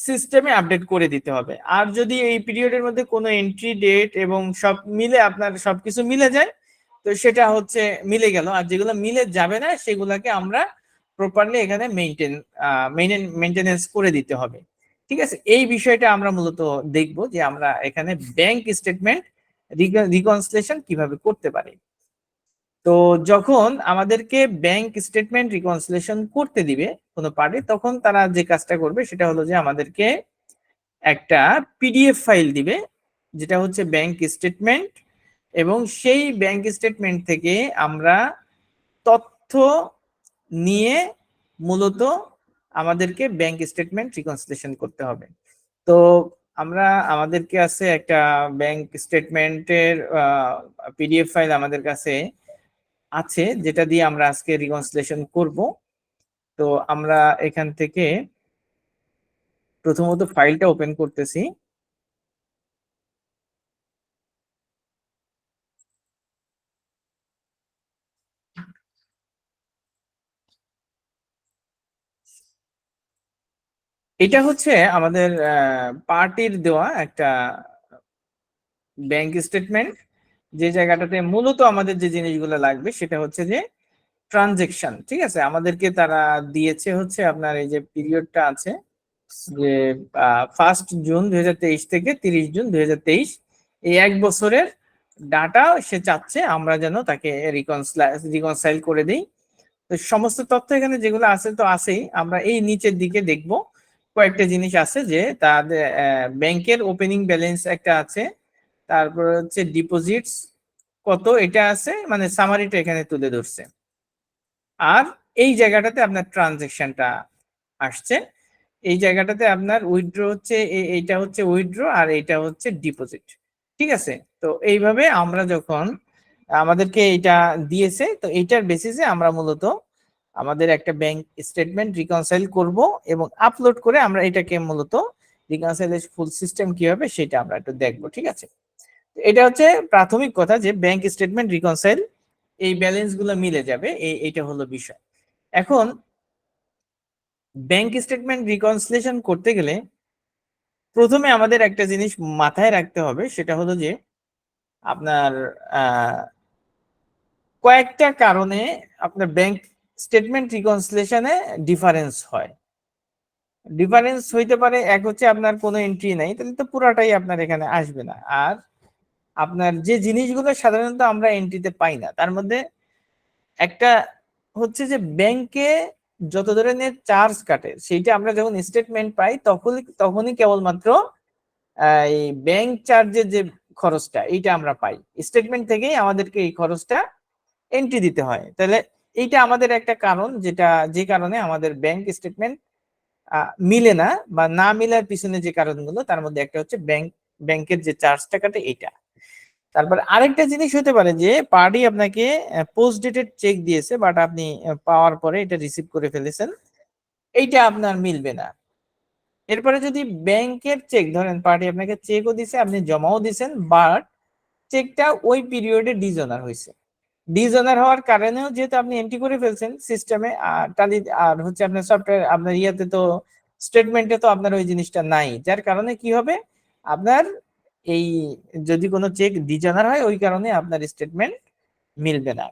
সিস্টেমে আপডেট করে দিতে হবে। আর যদি এই পিরিয়ডের মধ্যে কোনো এন্ট্রি ডেট এবং সব মিলে, আপনার সবকিছু মিলে যায়, তো সেটা হচ্ছে মিলে গেল। আর যেগুলো মিলে যাবে না সেগুলোকে আমরা প্রপারলি এখানে মেনটেনেন্স করে দিতে হবে, ঠিক আছে? এই বিষয়টা আমরা মূলত দেখব যে আমরা এখানে ব্যাংক স্টেটমেন্ট রিকনসিলিয়েশন কিভাবে করতে পারি। তো যখন আমাদেরকে ব্যাংক স্টেটমেন্ট রিকনসিলিয়েশন করতে দিবে কোনো পার্টি, তখন তারা যে কাজটা করবে সেটা হলো যে আমাদেরকে একটা পিডিএফ ফাইল দিবে, যেটা হচ্ছে ব্যাংক স্টেটমেন্ট, এবং সেই ব্যাংক স্টেটমেন্ট থেকে আমরা তথ্য নিয়ে মূলত আমাদেরকে ব্যাংক স্টেটমেন্ট রিকনসিলিয়েশন করতে হবে। তো আমরা, আমাদেরকে আছে একটা ব্যাংক স্টেটমেন্টের পিডিএফ ফাইল আমাদের কাছে আছে, যেটা দিয়ে আমরা আজকে রিকনসিলিয়েশন করব। তো আমরা এখান থেকে প্রথমত ফাইলটা ওপেন করতেছি। এটা হচ্ছে আমাদের পার্টির দেওয়া একটা ব্যাংক স্টেটমেন্ট, যে জায়গাটাতে মূলত আমাদের যে জিনিসগুলো লাগবে সেটা হচ্ছে যে ট্রানজেকশন, ঠিক আছে? আমাদেরকে তারা দিয়েছে হচ্ছে আপনার এই যে পিরিয়ডটা আছে, যে 1 জুন 2023 থেকে 30 জুন 2023, এই 1 বছরের ডাটা সে চাচ্ছে আমরা যেন তাকে রিকনসাইল করে দিই। তো সমস্ত তথ্য এখানে যেগুলো আছে তো আছেই, আমরা এই নিচের দিকে দেখব কয়েকটা জিনিস আছে, যে তাদের ব্যাংকের ওপেনিং ব্যালেন্স একটা আছে, তারপর হচ্ছে ডিপোজিটস কত এটা আছে, মানে সামারিটা এখানে তুলে ধরছে। আর এই জায়গাটাতে আপনার ট্রানজেকশনটা আসছে, এই জায়গাটাতে আপনার উইথড্র হচ্ছে, এইটা হচ্ছে উইথড্র আর এইটা হচ্ছে ডিপোজিট, ঠিক আছে? তো এইভাবে আমরা যখন আমাদেরকে এটা দিয়েছে, তো এইটার বেসিসে আমরা মূলত আমাদের একটা ব্যাংক স্টেটমেন্ট রিকনসাইল করব এবং আপলোড করে আমরা এটাকে মূলত রিকনসাইলের ফুল সিস্টেম কি হবে সেটা আমরা একটু দেখব, ঠিক আছে? এটা হচ্ছে প্রাথমিক কথা, যে ব্যাংক স্টেটমেন্ট রিকনসাইল, এই ব্যালেন্স গুলো মিলে যাবে, এইটা হলো বিষয়। এখন ব্যাংক স্টেটমেন্ট রিকনসিলিয়েশন করতে গেলে প্রথমে আমাদের একটা জিনিস মাথায় রাখতে হবে, সেটা হলো যে আপনার কয়েকটা কারণে আপনার ব্যাংক স্টেটমেন্ট রিকনসিলিয়েশনে ডিফারেন্স হয়। ডিফারেন্স হইতে পারে, এক হচ্ছে আপনার কোনো এন্ট্রি নাই, তাহলে তো পুরাটাই আপনার এখানে আসবে না। আর আপনার যে জিনিসগুলো সাধারণত আমরা এন্ট্রিতে পাই না, তার মধ্যে একটা হচ্ছে যে ব্যাংকে যত ধরনের চার্জ কাটে সেইটা আমরা যখন স্টেটমেন্ট পাই তখনই কেবলমাত্র এই ব্যাংক চার্জের যে খরচটা এইটা আমরা পাই, স্টেটমেন্ট থেকেই আমাদেরকে এই খরচটা এন্ট্রি দিতে হয়। তাহলে এইটা আমাদের একটা কারণ, যেটা যে কারণে আমাদের ব্যাংক স্টেটমেন্ট মিলে না, বা না মিলার পিছনে যে কারণগুলো তার মধ্যে একটা হচ্ছে ব্যাংকের যে চার্জটা কাটে এইটা। তারপর আরেকটা জিনিস হতে পারে যে পার্টি আপনাকে পোস্ট ডেটেড চেক দিয়েছে, বাট আপনি পাওয়ার পরে এটা রিসিভ করে ফেলেছেন, এইটা আপনার মিলবে না। এরপরে যদি ব্যাংকের চেক, ধরেন পার্টি আপনাকে চেকও দিছে, আপনি জমাও দিছেন, বাট চেকটা ওই পিরিয়ডে ডিজনার হয়েছে। ডিজনার হওয়ার কারণেও যেহেতু আপনি এন্ট্রি করে ফেলছেন সিস্টেমে, আর টালি আর হচ্ছে আপনার সফটওয়্যার, আপনার ইয়াতে তো স্টেটমেন্টে তো আপনার ওই জিনিসটা নাই, যার কারণে কি হবে আপনার এই, যদি কোনো চেক ডিজনার হয় ওই কারণে আপনার স্টেটমেন্ট মিলবে না।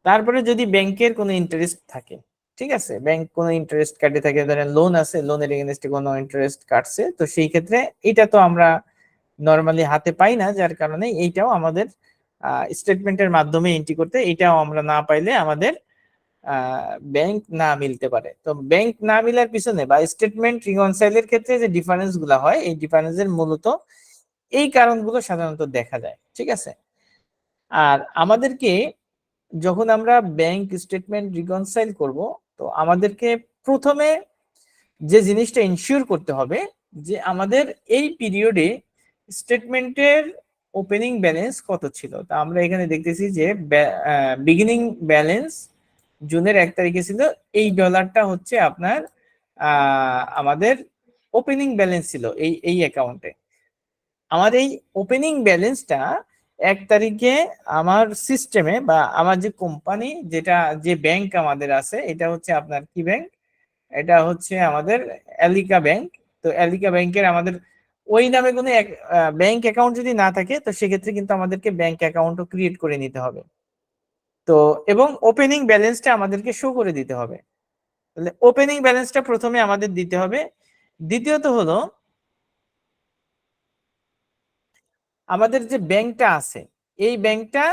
তারপরে যদি ব্যাংকের কোনো ইন্টারেস্ট থাকে, ঠিক আছে, ব্যাংক কোনো ইন্টারেস্ট কাটে থাকে, ধরেন লোন আছে, লোনের এগেনস্টে কোনো ইন্টারেস্ট কাটছে, তো সেই ক্ষেত্রে এটা তো আমরা নরমালি হাতে পাই না, যার কারণে এইটাও আমাদের স্টেটমেন্টের মাধ্যমে এন্ট্রি করতে, এটাও আমরা না পাইলে আমাদের ব্যাংক না মিলতে পারে। তো ব্যাংক না মিলার পিছনে বা স্টেটমেন্ট রিকনসাইলের ক্ষেত্রে যে ডিফারেন্স গুলা হয়, এই ডিফারেন্সের মূলত এই কারণগুলো সাধারণত দেখা যায়, ঠিক আছে। আর আমাদেরকে যখন আমরা ব্যাংক স্টেটমেন্ট রিকনসাইল করব, তো আমাদেরকে প্রথমে যে জিনিসটা ইনশিওর করতে হবে যে আমাদের এই পিরিয়ডে স্টেটমেন্টের ওপেনিং ব্যালেন্স কত ছিল। তা আমরা এখানে দেখতেছি যে বিগিনিং ব্যালেন্স জুনের 1 তারিখে ছিল এই ডলারটা, হচ্ছে আপনার আমাদের ওপেনিং ব্যালেন্স ছিল এই অ্যাকাউন্টে। আমার এই ওপেনিং ব্যালেন্সটা 1 তারিখে আমার সিস্টেমে বা আমার যে কোম্পানি, যেটা যে ব্যাংক আমাদের আছে, এটা হচ্ছে আপনার কি ব্যাংক, এটা হচ্ছে আমাদের এলিকা ব্যাংক। তো এলিকা ব্যাংকের আমাদের ওই নামে কোনো ব্যাংক অ্যাকাউন্ট যদি না থাকে, তো সেক্ষেত্রে কিন্তু আমাদেরকে ব্যাংক অ্যাকাউন্টও ক্রিয়েট করে নিতে হবে। তো এবং ওপেনিং ব্যালেন্সটা আমাদেরকে শো করে দিতে হবে। তাহলে ওপেনিং ব্যালেন্সটা প্রথমে আমাদের দিতে হবে। দ্বিতীয়ত হলো আমাদের যে ব্যাংকটা আছে, এই ব্যাংকটা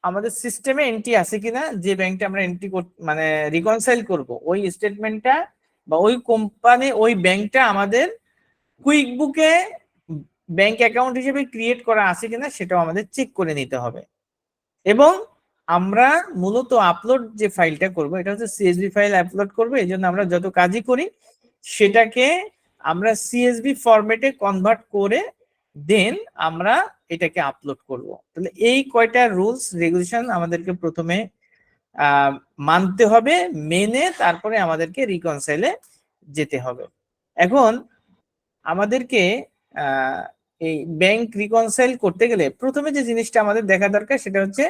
আমাদের সিস্টেমে এন্ট্রি আছে কিনা, যে ব্যাংকটা আমরা এন্ট্রি মানে রিকনসাইল করব, ওই স্টেটমেন্টটা বা ওই কোম্পানি ওই ব্যাংকটা আমাদের কুইক বুকে ব্যাংক অ্যাকাউন্ট হিসেবে ক্রিয়েট করা আছে কিনা সেটাও আমাদের চেক করে নিতে হবে। এবং আমরা মূলত আপলোড যে ফাইলটা করব, এটা হচ্ছে সিএসভি ফাইল আপলোড করব। এই জন্য আমরা যত কাজই করি সেটাকে আমরা সিএসভি ফরম্যাটে কনভার্ট করে দেন আমরা এটাকে আপলোড করব। তাহলে এই কয়টা রুলস রেগুলেশন আমাদেরকে প্রথমে মানতে হবে, মেনে তারপরে আমাদেরকে রিকনসাইলে যেতে হবে। এখন আমাদেরকে এই ব্যাংক রিকনসাইল করতে গেলে প্রথমে যে জিনিসটা আমাদের দেখা দরকার সেটা হচ্ছে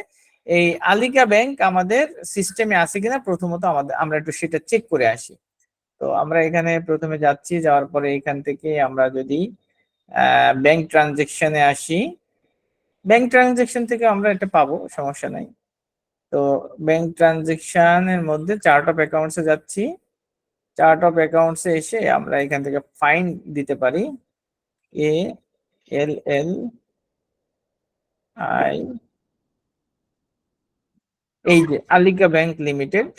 এই আলিকা ব্যাংক আমাদের সিস্টেমে আছে কিনা, প্রথমত আমরা একটু সেটা চেক করে আসি। তো আমরা এখানে প্রথমে যাচ্ছি, যাওয়ার পরে এখান থেকে আমরা যদি ব্যাংক ট্রানজেকশনে আসি, ব্যাংক ট্রানজেকশন থেকে আমরা এটা পাবো, সমস্যা নাই। তো ব্যাংক ট্রানজেকশনের মধ্যে চার্ট অফ অ্যাকাউন্টসে যাচ্ছি। চার্ট অফ অ্যাকাউন্টসে এসে আমরা এখান থেকে ফাইন্ড দিতে পারি ALLI, এই যে আলিকা ব্যাংক লিমিটেড,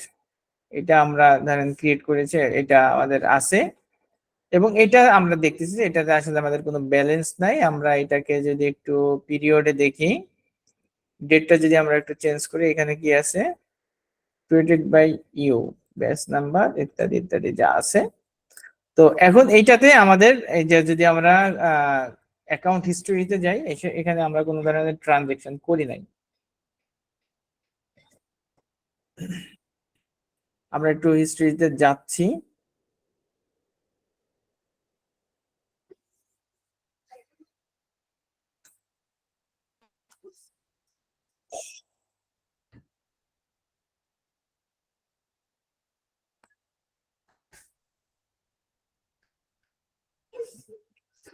এটা আমরা ধরেন ক্রিয়েট করেছে, এটা আমাদের আছে। এবং এটা আমরা দেখতেছি যে এটাতে আসলে আমাদের কোনো ব্যালেন্স নাই। আমরা এটাকে যদি একটু পিরিয়ডে দেখি, ডেটটা যদি আমরা একটু চেঞ্জ করি, এখানে কি আছে, created by you, batch number ইত্যাদি ইত্যাদি যা আছে। তো এখন এইটাতে আমাদের এই যে যদি আমরা অ্যাকাউন্ট হিস্টরিতে যাই, এখানে আমরা কোনো ধরনের ট্রানজেকশন করি নাই। আমরা একটু হিস্ট্রিতে যাচ্ছি।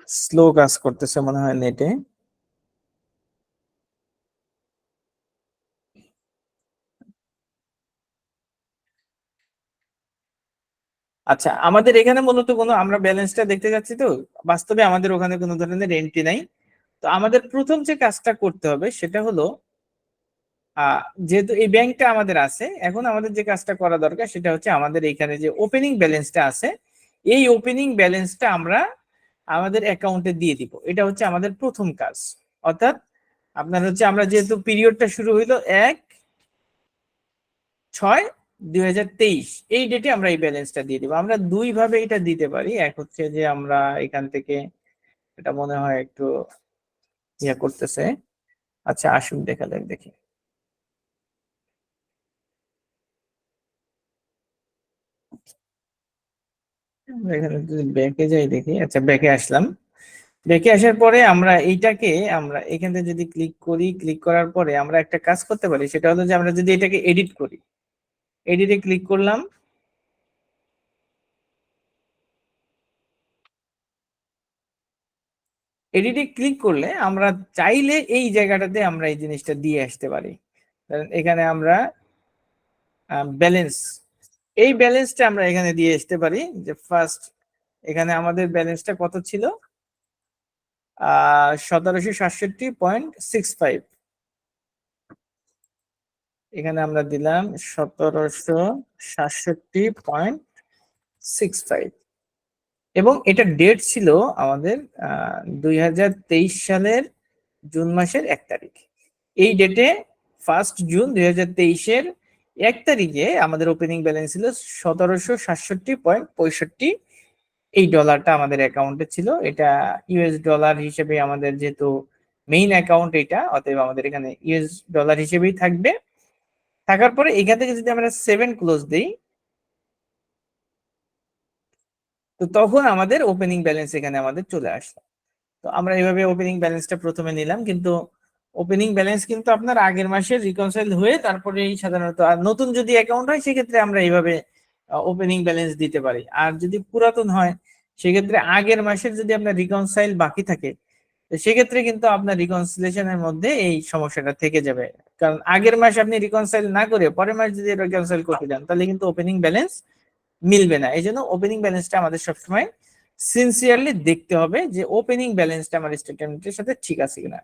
স্লো কাজ করতেছে মনে হয় নেটে। আচ্ছা, আমাদের এখানে মূলত কোনো, আমরা ব্যালেন্সটা দেখতে যাচ্ছি, তো বাস্তবে আমাদের ওখানে কোনো ধরনের এন্ট্রি নাই। তো আমাদের প্রথম যে কাজটা করতে হবে সেটা হলো যেহেতু এই ব্যাংকটা আমাদের আছে, এখন আমাদের যে কাজটা করা দরকার সেটা হচ্ছে আমাদের এখানে যে ওপেনিং ব্যালেন্সটা আছে, এই ওপেনিং ব্যালেন্সটা আমরা আমাদের অ্যাকাউন্টে দিয়ে দিব। এটা হচ্ছে আমাদের প্রথম কাজ। অর্থাৎ আপনার হচ্ছে আমরা যেহেতু পিরিয়ডটা শুরু হইলো 1/6/2023, এই ডেটে আমরা এই ব্যালেন্সটা দিয়ে দিব। আমরা দুই ভাবে এটা দিতে পারি। এক হচ্ছে যে আমরা এখান থেকে, এটা মনে হয় একটু ইয়া করতেছে। আচ্ছা আসুন দেখা যাক, দেখি। আমরা এখানে যদি ব্যাকে যাই দেখি, আচ্ছা ব্যাকে আসলাম। ব্যাকে আসার পরে আমরা এইটাকে, আমরা এখান থেকে যদি ক্লিক করি, ক্লিক করার পরে আমরা একটা কাজ করতে পারি, সেটা হলো যে আমরা যদি এটাকে এডিট করি, এডিটে ক্লিক করলাম। এডিটে ক্লিক করলে আমরা চাইলে এই জায়গাটাতে আমরা এই জিনিসটা দিয়ে আসতে পারি। এখানে আমরা ব্যালেন্স, এই ব্যালেন্সটা আমরা এখানে দিয়ে আসতে পারি। যে ফার্স্ট এখানে আমাদের ব্যালেন্সটা কত ছিল, 1767.65। এখানে আমরা দিলাম 1767.65 এবং এটা ডেট ছিল আমাদের 2023 সালের জুন মাসের 1 তারিখ। এই ডেটে 1 জুন 2023-এর 1 তারিখে আমাদের ওপেনিং ব্যালেন্স ছিল 1767.65। এই ডলারটা আমাদের অ্যাকাউন্টে ছিল। এটা ইউএস ডলার হিসেবে আমাদের যেহেতু মেইন অ্যাকাউন্ট এটা, অতএব আমাদের এখানে ইউএস ডলার হিসেবেই থাকবে। থাকার পরে এখান থেকে যদি আমরা 7 ক্লোজ দিই, তো তখন আমাদের ওপেনিং ব্যালেন্স এখানে আমাদের চলে আসলো। তো আমরা এইভাবে ওপেনিং ব্যালেন্সটা প্রথমে নিলাম, কিন্তু ওপেনিং ব্যালেন্স কিন্তু আপনার আগের মাসের রিকনসাইল হয়ে তারপরে সাধারণত, আর নতুন যদি অ্যাকাউন্ট হয় সেক্ষেত্রে আমরা এইভাবে ওপেনিং ব্যালেন্স দিতে পারি। আর যদি পুরাতন হয় সেক্ষেত্রে আগের মাসের যদি আপনার রিকনসাইল বাকি থাকে, তো সেক্ষেত্রে কিন্তু আপনার রিকনসিলেশনের মধ্যে এই সমস্যাটা থেকে যাবে। কারণ আগের মাসে আপনি রিকনসাইল না করে পরের মাস যদি রিকনসাইল করতে যান তাহলে কিন্তু ওপেনিং ব্যালেন্স মিলবে না। এই জন্য ওপেনিং ব্যালেন্সটা আমাদের সবসময় সিনসিয়ারলি দেখতে হবে যে ওপেনিং ব্যালেন্সটা আমার স্টেটমেন্টের সাথে ঠিক আছে কিনা।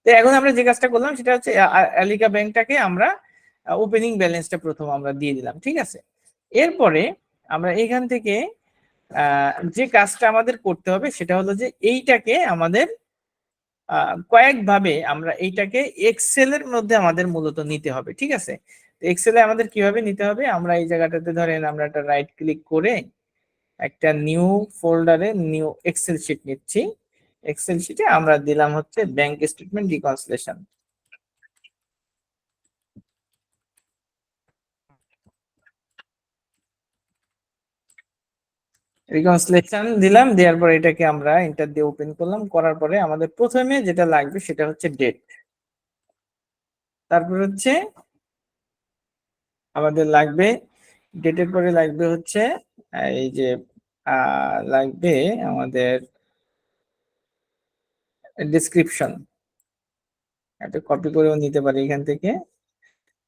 তো এখন আমরা যে কাজটা করলাম সেটা হচ্ছে আলিকা ব্যাংকটাকে আমরা ওপেনিং ব্যালেন্সটা প্রথম আমরা দিয়ে দিলাম, ঠিক আছে। এরপরে আমরা এখান থেকে যে কাজটা আমাদের করতে হবে সেটা হলো যে এইটাকে আমাদের কয়েকভাবে আমরা এইটাকে এক্সেলের মধ্যে আমাদের মূলত নিতে হবে, ঠিক আছে। তো এক্সেলে আমাদের কিভাবে নিতে হবে, আমরা এই জায়গাটাতে ধরেন আমরা একটা রাইট ক্লিক করে একটা নিউ ফোল্ডারে নিউ এক্সেল শিট নিচ্ছি। এক্সেল শিটে আমরা দিলাম হচ্ছে ব্যাংক স্টেটমেন্ট রিকনসিলেশন। রিকনসিলেশন দিলাম, দেওয়ার পরে এটাকে আমরা এন্টার দিয়ে ওপেন করলাম। করার পরে আমাদের প্রথমে যেটা লাগবে সেটা হচ্ছে ডেট, তারপর হচ্ছে আমাদের লাগবে ডেটের পরে লাগবে হচ্ছে এই যে লাগবে আমাদের ডেসক্রিপশন। এটা কপি করেও নিতে পারি এখান থেকে।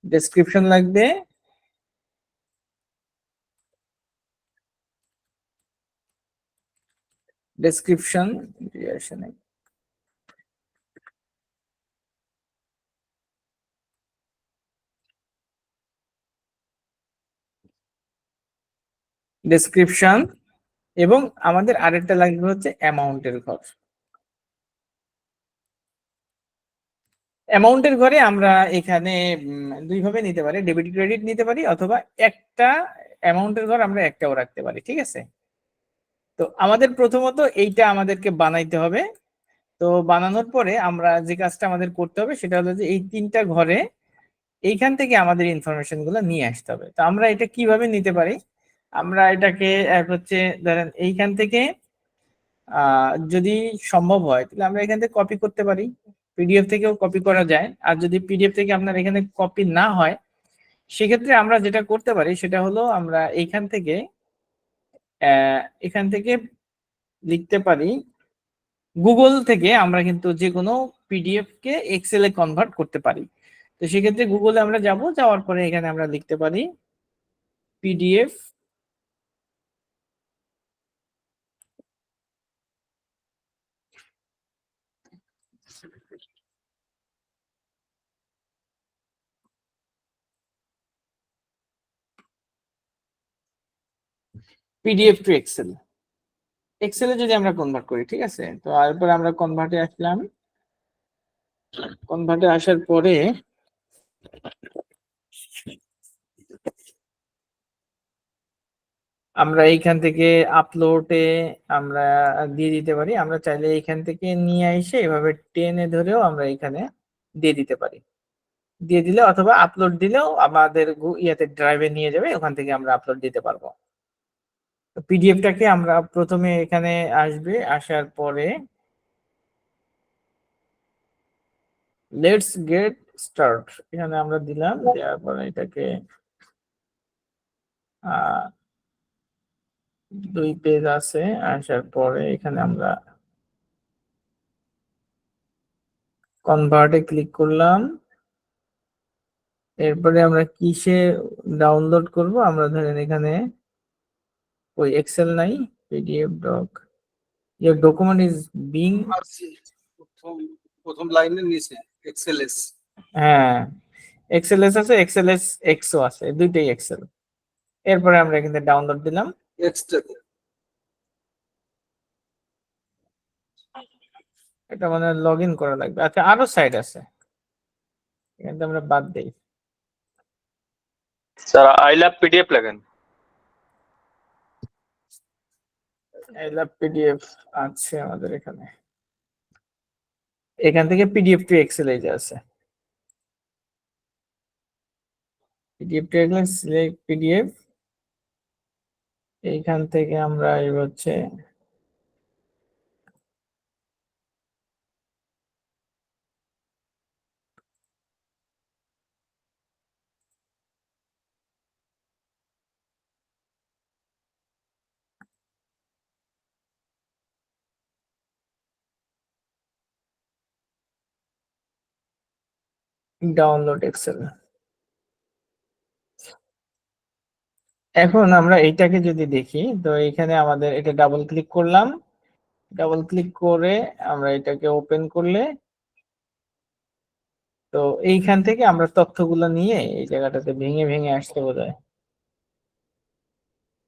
ডেসক্রিপশন লাগবে, ডেসক্রিপশন ডেসক্রিপশন এবং আমাদের আরেকটা লাগবে হচ্ছে অ্যামাউন্টের ঘর। অ্যামাউন্টের ঘরে আমরা এখানে দুইভাবে নিতে পারি, ডেবিট ক্রেডিট নিতে পারি, অথবা একটা অ্যামাউন্টের ঘর আমরা একটাও রাখতে পারি, ঠিক আছে। তো আমাদের প্রথমত এইটা আমাদেরকে বানাইতে হবে। তো বানানোর পরে আমরা যে কাজটা আমাদের করতে হবে সেটা হলো যে এই 3টা ঘরে এইখান থেকে আমাদের ইনফরমেশন গুলো নিয়ে আসতে হবে। তো আমরা এটা কিভাবে নিতে পারি, আমরা এটাকে হচ্ছে ধরেন এইখান থেকে যদি সম্ভব হয় তাহলে আমরা এখান থেকে কপি করতে পারি, পিডিএফ থেকেও কপি করা যায়। আর যদি পিডিএফ থেকে আপনার এখানে কপি না হয় সেক্ষেত্রে আমরা যেটা করতে পারি সেটা হলো আমরা এখান থেকে লিখতে পারি, গুগল থেকে আমরা কিন্তু যে কোনো পিডিএফ কে এক্সেল এ কনভার্ট করতে পারি। তো সেক্ষেত্রে গুগলে আমরা যাব, যাওয়ার পরে এখানে আমরা লিখতে পারি পিডিএফ পিডিএফ টু এক্সেল। এক্সেলে যদি আমরা কনভার্ট করি, ঠিক আছে। তো তারপর আমরা কনভার্টে আসলাম। কনভার্টে আসার পরে আমরা এইখান থেকে আপলোডে আমরা দিয়ে দিতে পারি। আমরা চাইলে এইখান থেকে নিয়ে এসে এভাবে টেনে ধরেও আমরা এখানে দিয়ে দিতে পারি। দিয়ে দিলে অথবা আপলোড দিলেও আমাদের ইয়াতে ড্রাইভে নিয়ে যাবে, ওখান থেকে আমরা আপলোড দিতে পারবো। পিডিএফটাকে আমরা প্রথমে এখানে আসবে, আসার পরে লেটস গেট স্টার্ট এখানে আমরা দিলাম। দেওয়ার পরে এটাকে 2 পেজ আছে। আসার পরে এখানে আমরা কনভার্টে ক্লিক করলাম। এরপরে আমরা কিসে ডাউনলোড করব, আমরা ধরেন এখানে ওই এক্সেল নাই, PDF doc, your document is being, প্রথম প্রথম লাইনের নিচে এক্সএলএস। হ্যাঁ এক্সএলএস আছে, এক্সএলএস এক্সও আছে, দুইটাই এক্সেল। এরপরে আমরা এখানে ডাউনলোড দিলাম। এটা মানে লগ ইন করা লাগবে। আচ্ছা, আরো সাইট আছে, এখানে আমরা বাদ দেই। স্যার আই লাভ পিডিএফ লেখেন। আই লাভ পিডিএফ আছে আমাদের এখানে। এখান থেকে পিডিএফ টু এক্সেল এই যে আছে, PDF to excel select PDF. এইখান থেকে আমরা এই হচ্ছে ডাউনলোড এক্সেল। এখন আমরা এইটাকে যদি দেখি, তো এখানে আমাদের এটা ডাবল ক্লিক করলাম, ডাবল ক্লিক করে আমরা এটাকে ওপেন করলে, তো এইখান থেকে আমরা তথ্যগুলো নিয়ে এই জায়গাটাতে ভেঙে ভেঙে আসতে বোধহয়।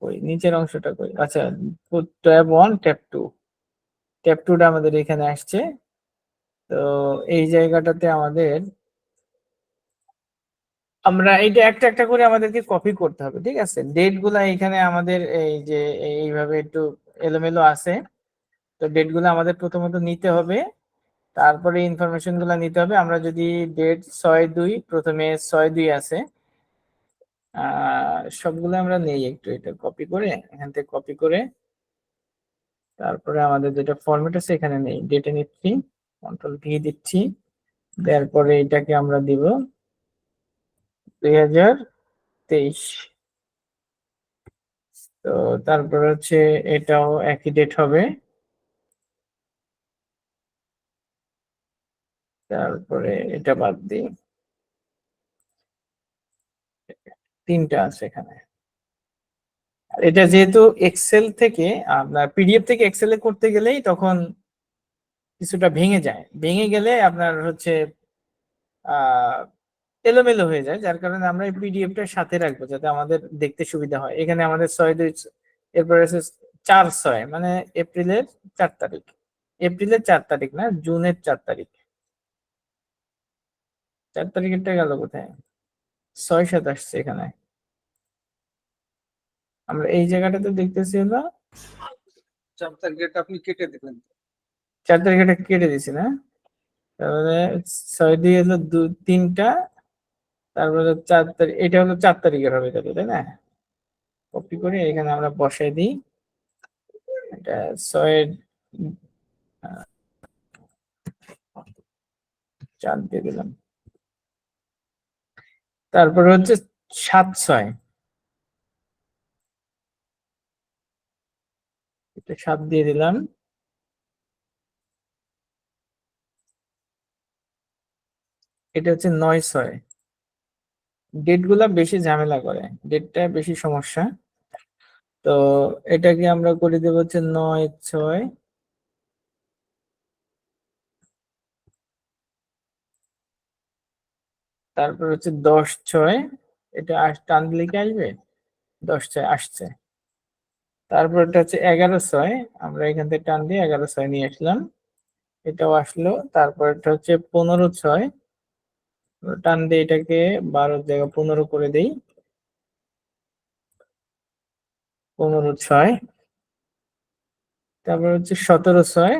ওই নিচের অংশটা কই, আচ্ছা, ট্যাব 1 ট্যাব 2, ট্যাব 2টা আমাদের এখানে আসছে। তো এই জায়গাটাতে আমাদের, আমরা এইটা একটা একটা করে আমাদেরকে কপি করতে হবে, ঠিক আছে। ডেট গুলা এখানে আমাদের এই যে এইভাবে একটু এলোমেলো আছে, তো ডেট গুলো আমাদের প্রথমত নিতে হবে, তারপরে ইনফরমেশন গুলা নিতে হবে। আমরা যদি ডেট 6/2, প্রথমে 6/2 আছে, সবগুলো আমরা নেই একটু, এটা কপি করে এখান থেকে কপি করে, তারপরে আমাদের যেটা ফরম্যাট আছে এখানে নেই, ডেটে নিচ্ছি, কন্ট্রোল ভি দিচ্ছি, তারপরে এটাকে আমরা দিব 2023। তো তারপর হচ্ছে এটাও একই ডেট হবে, তারপরে এটা বাদ দিই, তিনটা আছে এখানে। এটা যেহেতু এক্সেল থেকে, আপনার পিডিএফ থেকে এক্সেলে করতে গেলেই তখন কিছুটা ভেঙে যায়, ভেঙে গেলে আপনার হচ্ছে আহ এলোমেলো হয়ে যায়, যার কারণে আমরা এই পিডিএফটা সাথে রাখবো যাতে আমাদের দেখতে সুবিধা হয়। এখানে আমাদের 6/2, এরপরে আছে 4/6, মানে এপ্রিলের 4 তারিখ, এপ্রিলের 4 তারিখ না, জুনের 4 তারিখ। 4 তারিখেরটা গেল কোথায়, 6/7 আসছে এখানে, আমরা এই জায়গাটাতে দেখতেছি হলো 4 তারিখটা আপনি কেটে দিবেন। 4 তারিখটা কেটে দিছি না, তারপরে 6/2 হলো 3টা, তারপরে 4 তারিখ, এটা হলো 4 তারিখের হবে তাহলে, তাই না। কপি করে এখানে আমরা বসাই দিই, এটা 6/4 দিয়ে দিলাম। তারপরে হচ্ছে 7/6, এটা 7 দিয়ে দিলাম। এটা হচ্ছে 9/6, ডেট গুলা বেশি ঝামেলা করে, ডেটটা বেশি সমস্যা। তো এটাকে আমরা করে দেবো হচ্ছে 9/6, তারপর হচ্ছে 10/6, এটা টান দিলে কি আসবে, 10/6 আসছে। তারপর এটা হচ্ছে 11/6, আমরা এখান থেকে টান দিয়ে 11/6 নিয়ে আসলাম, এটাও আসলো। তারপর এটা হচ্ছে 15/6, টান দিয়ে এটাকে 12 জায়গা 15 করে দেই, 15/6। তারপর হচ্ছে 17/6,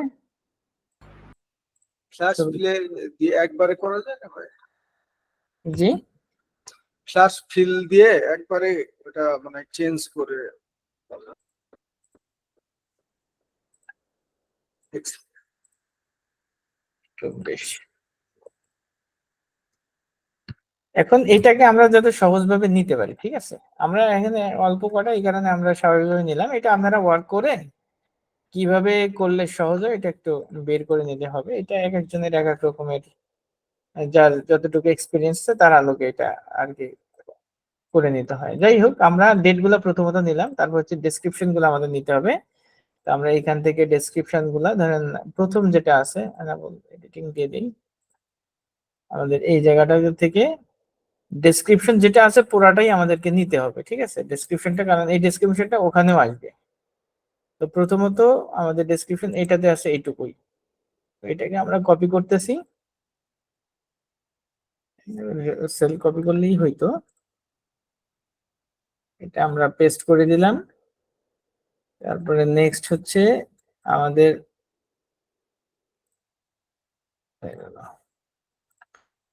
ফ্ল্যাশ ফিলে দিয়ে একবারে করা যায় না ভাই? জি, ফ্ল্যাশ ফিল দিয়ে একবারে ওটা মানে চেঞ্জ করে বেশ। এখন এটাকে আমরা যাতে সহজভাবে নিতে পারি, ঠিক আছে, আমরা এখানে অল্প কটা, এই কারণে আমরা স্বাভাবিকভাবে নিলাম। এটা আপনারা ওয়ার্ক করে কিভাবে করলে সহজ হয় এটা একটু বের করে নিতে হবে, এটা এক একজনের এক এক রকমের, যার যতটুকু এক্সপিরিয়েন্স আছে তার আলোকে এটা আর কি করে নিতে হয়। যাই হোক, আমরা ডেট গুলা প্রথমত নিলাম, তারপর হচ্ছে ডেসক্রিপশন গুলো আমাদের নিতে হবে। তো আমরা এখান থেকে ডেসক্রিপশন গুলা ধরেন, প্রথম যেটা আছে এডিটিং দিয়ে দিই, আমাদের এই জায়গাটা থেকে ডেসক্রিপশন যেটা আছে পুরাটাই আমাদেরকে নিতে হবে, ঠিক আছে? ডেসক্রিপশনটা, কারণ এই ডেসক্রিপশনটা ওখানেও আসবে। তো প্রথমত আমাদের ডেসক্রিপশন এটাতে আছে এইটুকুই, তো এটাকে আমরা কপি করতেছি, সেল কপি করলেই হইতো। এটা আমরা পেস্ট করে দিলাম। তারপরে নেক্সট হচ্ছে আমাদের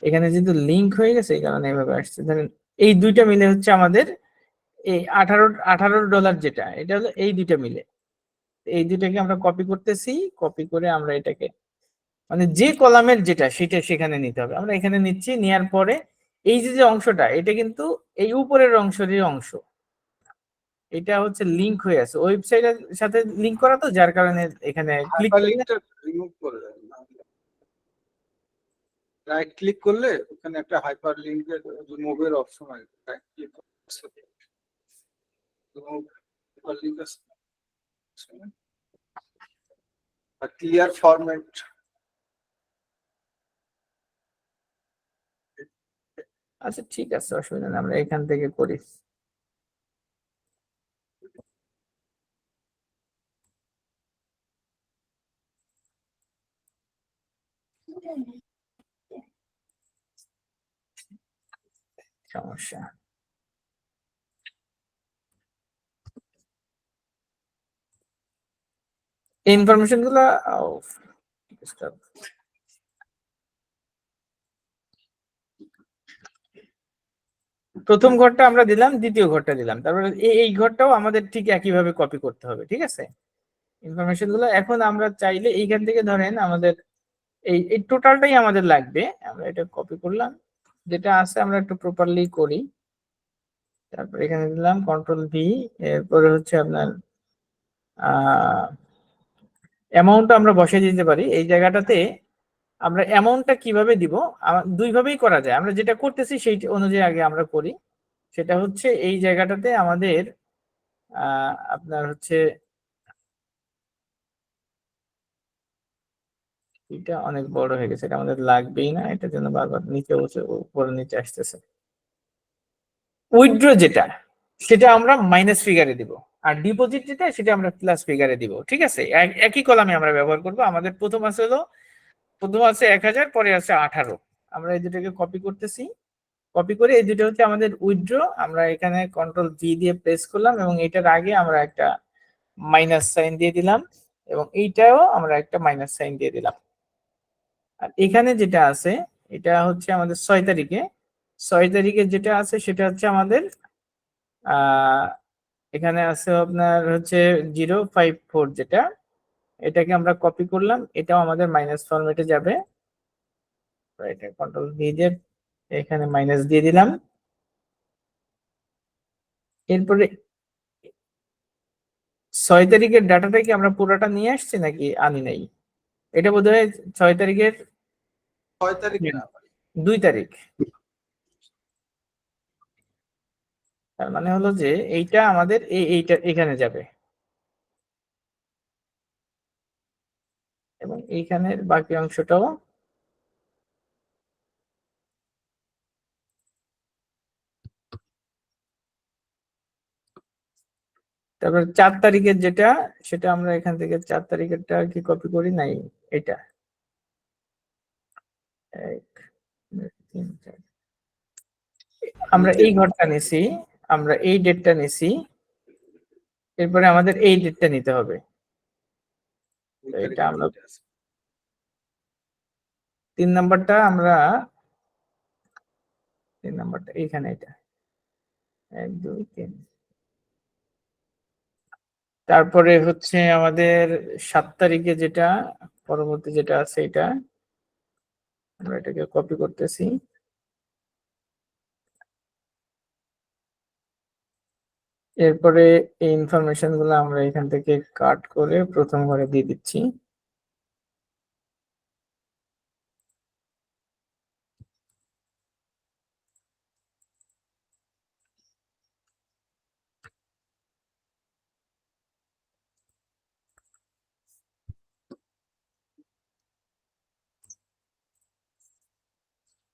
এখানে যেহেতু লিংক হয়ে গেছে এই কারণে এভাবে আসছে। ধরেন এই দুইটা মিলে হচ্ছে আমাদের এই 18 ডলার যেটা, এটা হলো এই দুইটা মিলে। এই দুইটাকে আমরা কপি করতেছি, কপি করে আমরা এটাকে মানে যে কলামের যেটা সেটা সেখানে নিতে হবে। আমরা এখানে নিচ্ছি, নেওয়ার পরে এই যে যে অংশটা, এটা কিন্তু এই উপরের অংশেরই অংশ, এটা হচ্ছে লিংক হয়ে আছে ওয়েবসাইটের সাথে লিংক করা, তো যার কারণে এখানে ক্লিক করলে হাইপারলিংকটা রিমুভ করে দেন। রাইট ক্লিক করলে ওখানে একটা হাইপারলিংকের রিমুভের অপশন আসবে, রাইট ক্লিক রিমুভ হাইপারলিংক আছে, আর ক্লিয়ার ফরম্যাট। আচ্ছা ঠিক আছে, অসুবিধা নেই, আমরা এখান থেকে করি। সমস্যা এই ইনফরমেশন গুলা প্রথম ঘরটা আমরা দিলাম, দ্বিতীয় ঘরটা দিলাম, তারপরে এই ঘরটাও আমাদের ঠিক একইভাবে কপি করতে হবে, ঠিক আছে? ইনফরমেশন গুলো এখন আমরা চাইলে এইখান থেকে ধরেন আমাদের এই টোটালটাই আমাদের লাগবে, আমরা এটা কপি করলাম, যেটা আছে আমরা একটু প্রপারলি করি। তারপর এখানে দিলাম কন্ট্রোল ভি, এরপরে হচ্ছে আপনার অ্যামাউন্ট আমরা বসিয়ে দিতে পারি এই জায়গাটাতে। আমরা অ্যামাউন্টটা কিভাবে দিব, দুই ভাবেই করা যায়, আমরা যেটা করতেছি সেই অনুযায়ী আগে আমরা করি। সেটা হচ্ছে এই জায়গাটাতে আমাদের আপনার হচ্ছে এটা অনেক বড় হয়ে গেছে, এটা আমাদের লাগবেই না, এটার জন্য বারবার নিচে বসে উপরে নিচে আসতেছে। উইথড্র যেটা, সেটা আমরা মাইনাস ফিগারে দিব, আর ডিপোজিট যেটা সেটা আমরা প্লাস ফিগারে দিব, ঠিক আছে? একই কলামে আমরা ব্যবহার করব। আমাদের প্রথম আছে 1000, পরে আছে 18। আমরা এই দুটোকে কপি করতেছি, কপি করে এই দুটো হচ্ছে আমাদের উইথড্র। আমরা এখানে কন্ট্রোল ভি দিয়ে প্রেস করলাম এবং এটার আগে আমরা একটা মাইনাস সাইন দিয়ে দিলাম, এবং এইটাও আমরা একটা মাইনাস সাইন দিয়ে দিলাম। আর এখানে যেটা আছে এটা হচ্ছে আমাদের 6 তারিখে, 6 তারিখে যেটা আছে সেটা হচ্ছে আমাদের এখানে আছে আপনার হচ্ছে 054 যেটা, এটাকে আমরা কপি করলাম, এটাও আমাদের মাইনাস ফরম্যাটে যাবে। এটা কন্ট্রোল ভি দিয়ে এখানে মাইনাস দিয়ে দিলাম। এরপরে 6 তারিখের ডাটাটা কি আমরা পুরোটা নিয়ে আসছি নাকি আনি নাই? এটা বোধহয় 6 তারিখের 6 তারিখ না, 2 তারিখ। তার মানে হলো যে এইটা আমাদের এইটা এখানে যাবে, এবং এইখানের বাকি অংশটাও। তারপর 4 তারিখের যেটা, সেটা আমরা এখান থেকে 4 তারিখেরটা কি কপি করি নাই, এটা 1 2 3 4, আমরা এই ঘরটা নিছি, আমরা এই ডেটটা নিছি, এরপরে আমাদের এই ডেটটা নিতে হবে। তো এটা আমরা 3 নাম্বারটা, আমরা 3 নাম্বারটা এইখানে, এটা 1 2 3। তারপরে হচ্ছে আমাদের 7 তারিখে যেটা পরবর্তী যেটা আছে, এটা আমরা এটাকে কপি করতেছি, এরপরে এই ইনফরমেশন গুলো আমরা এখান থেকে কাট করে প্রথম ঘরে দিয়ে দিচ্ছি।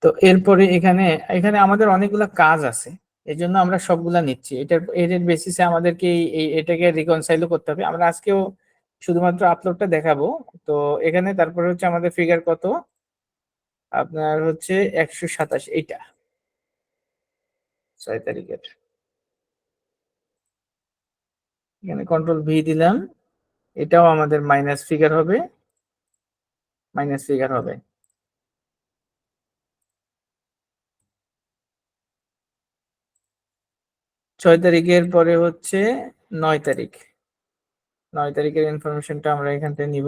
তো এরপরে এখানে এখানে আমাদের অনেকগুলা কাজ আছে, এই জন্য আমরা সবগুলা নিচ্ছি। এর বেসিসে আমাদেরকে এটাকে রিকনসাইলও করতে হবে। আমরা আজকেও শুধুমাত্র আপলোডটা দেখাবো। তো এখানে তারপরে হচ্ছে আমাদের ফিগার কত, আপনার হচ্ছে 127, এইটা 6 তারিখের। এখানে কন্ট্রোল ভি দিলাম, এটাও আমাদের মাইনাস ফিগার হবে, মাইনাস ফিগার হবে। 6 তারিখের পরে হচ্ছে 9 তারিখ। 9 তারিখের ইনফরমেশনটা আমরা এখান থেকে নিব।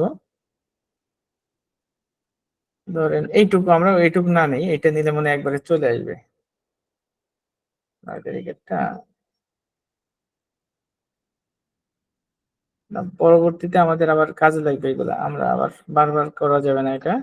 ধরেন এইটুকু, আমরা এইটুকু না নেই, এটা নিলে মনে হয় একবারে চলে আসবে 9 তারিখেরটা। না, পরবর্তীতে আমাদের আবার কাজে লাগবে এগুলা, আমরা আবার বারবার করা যাবে না এটা।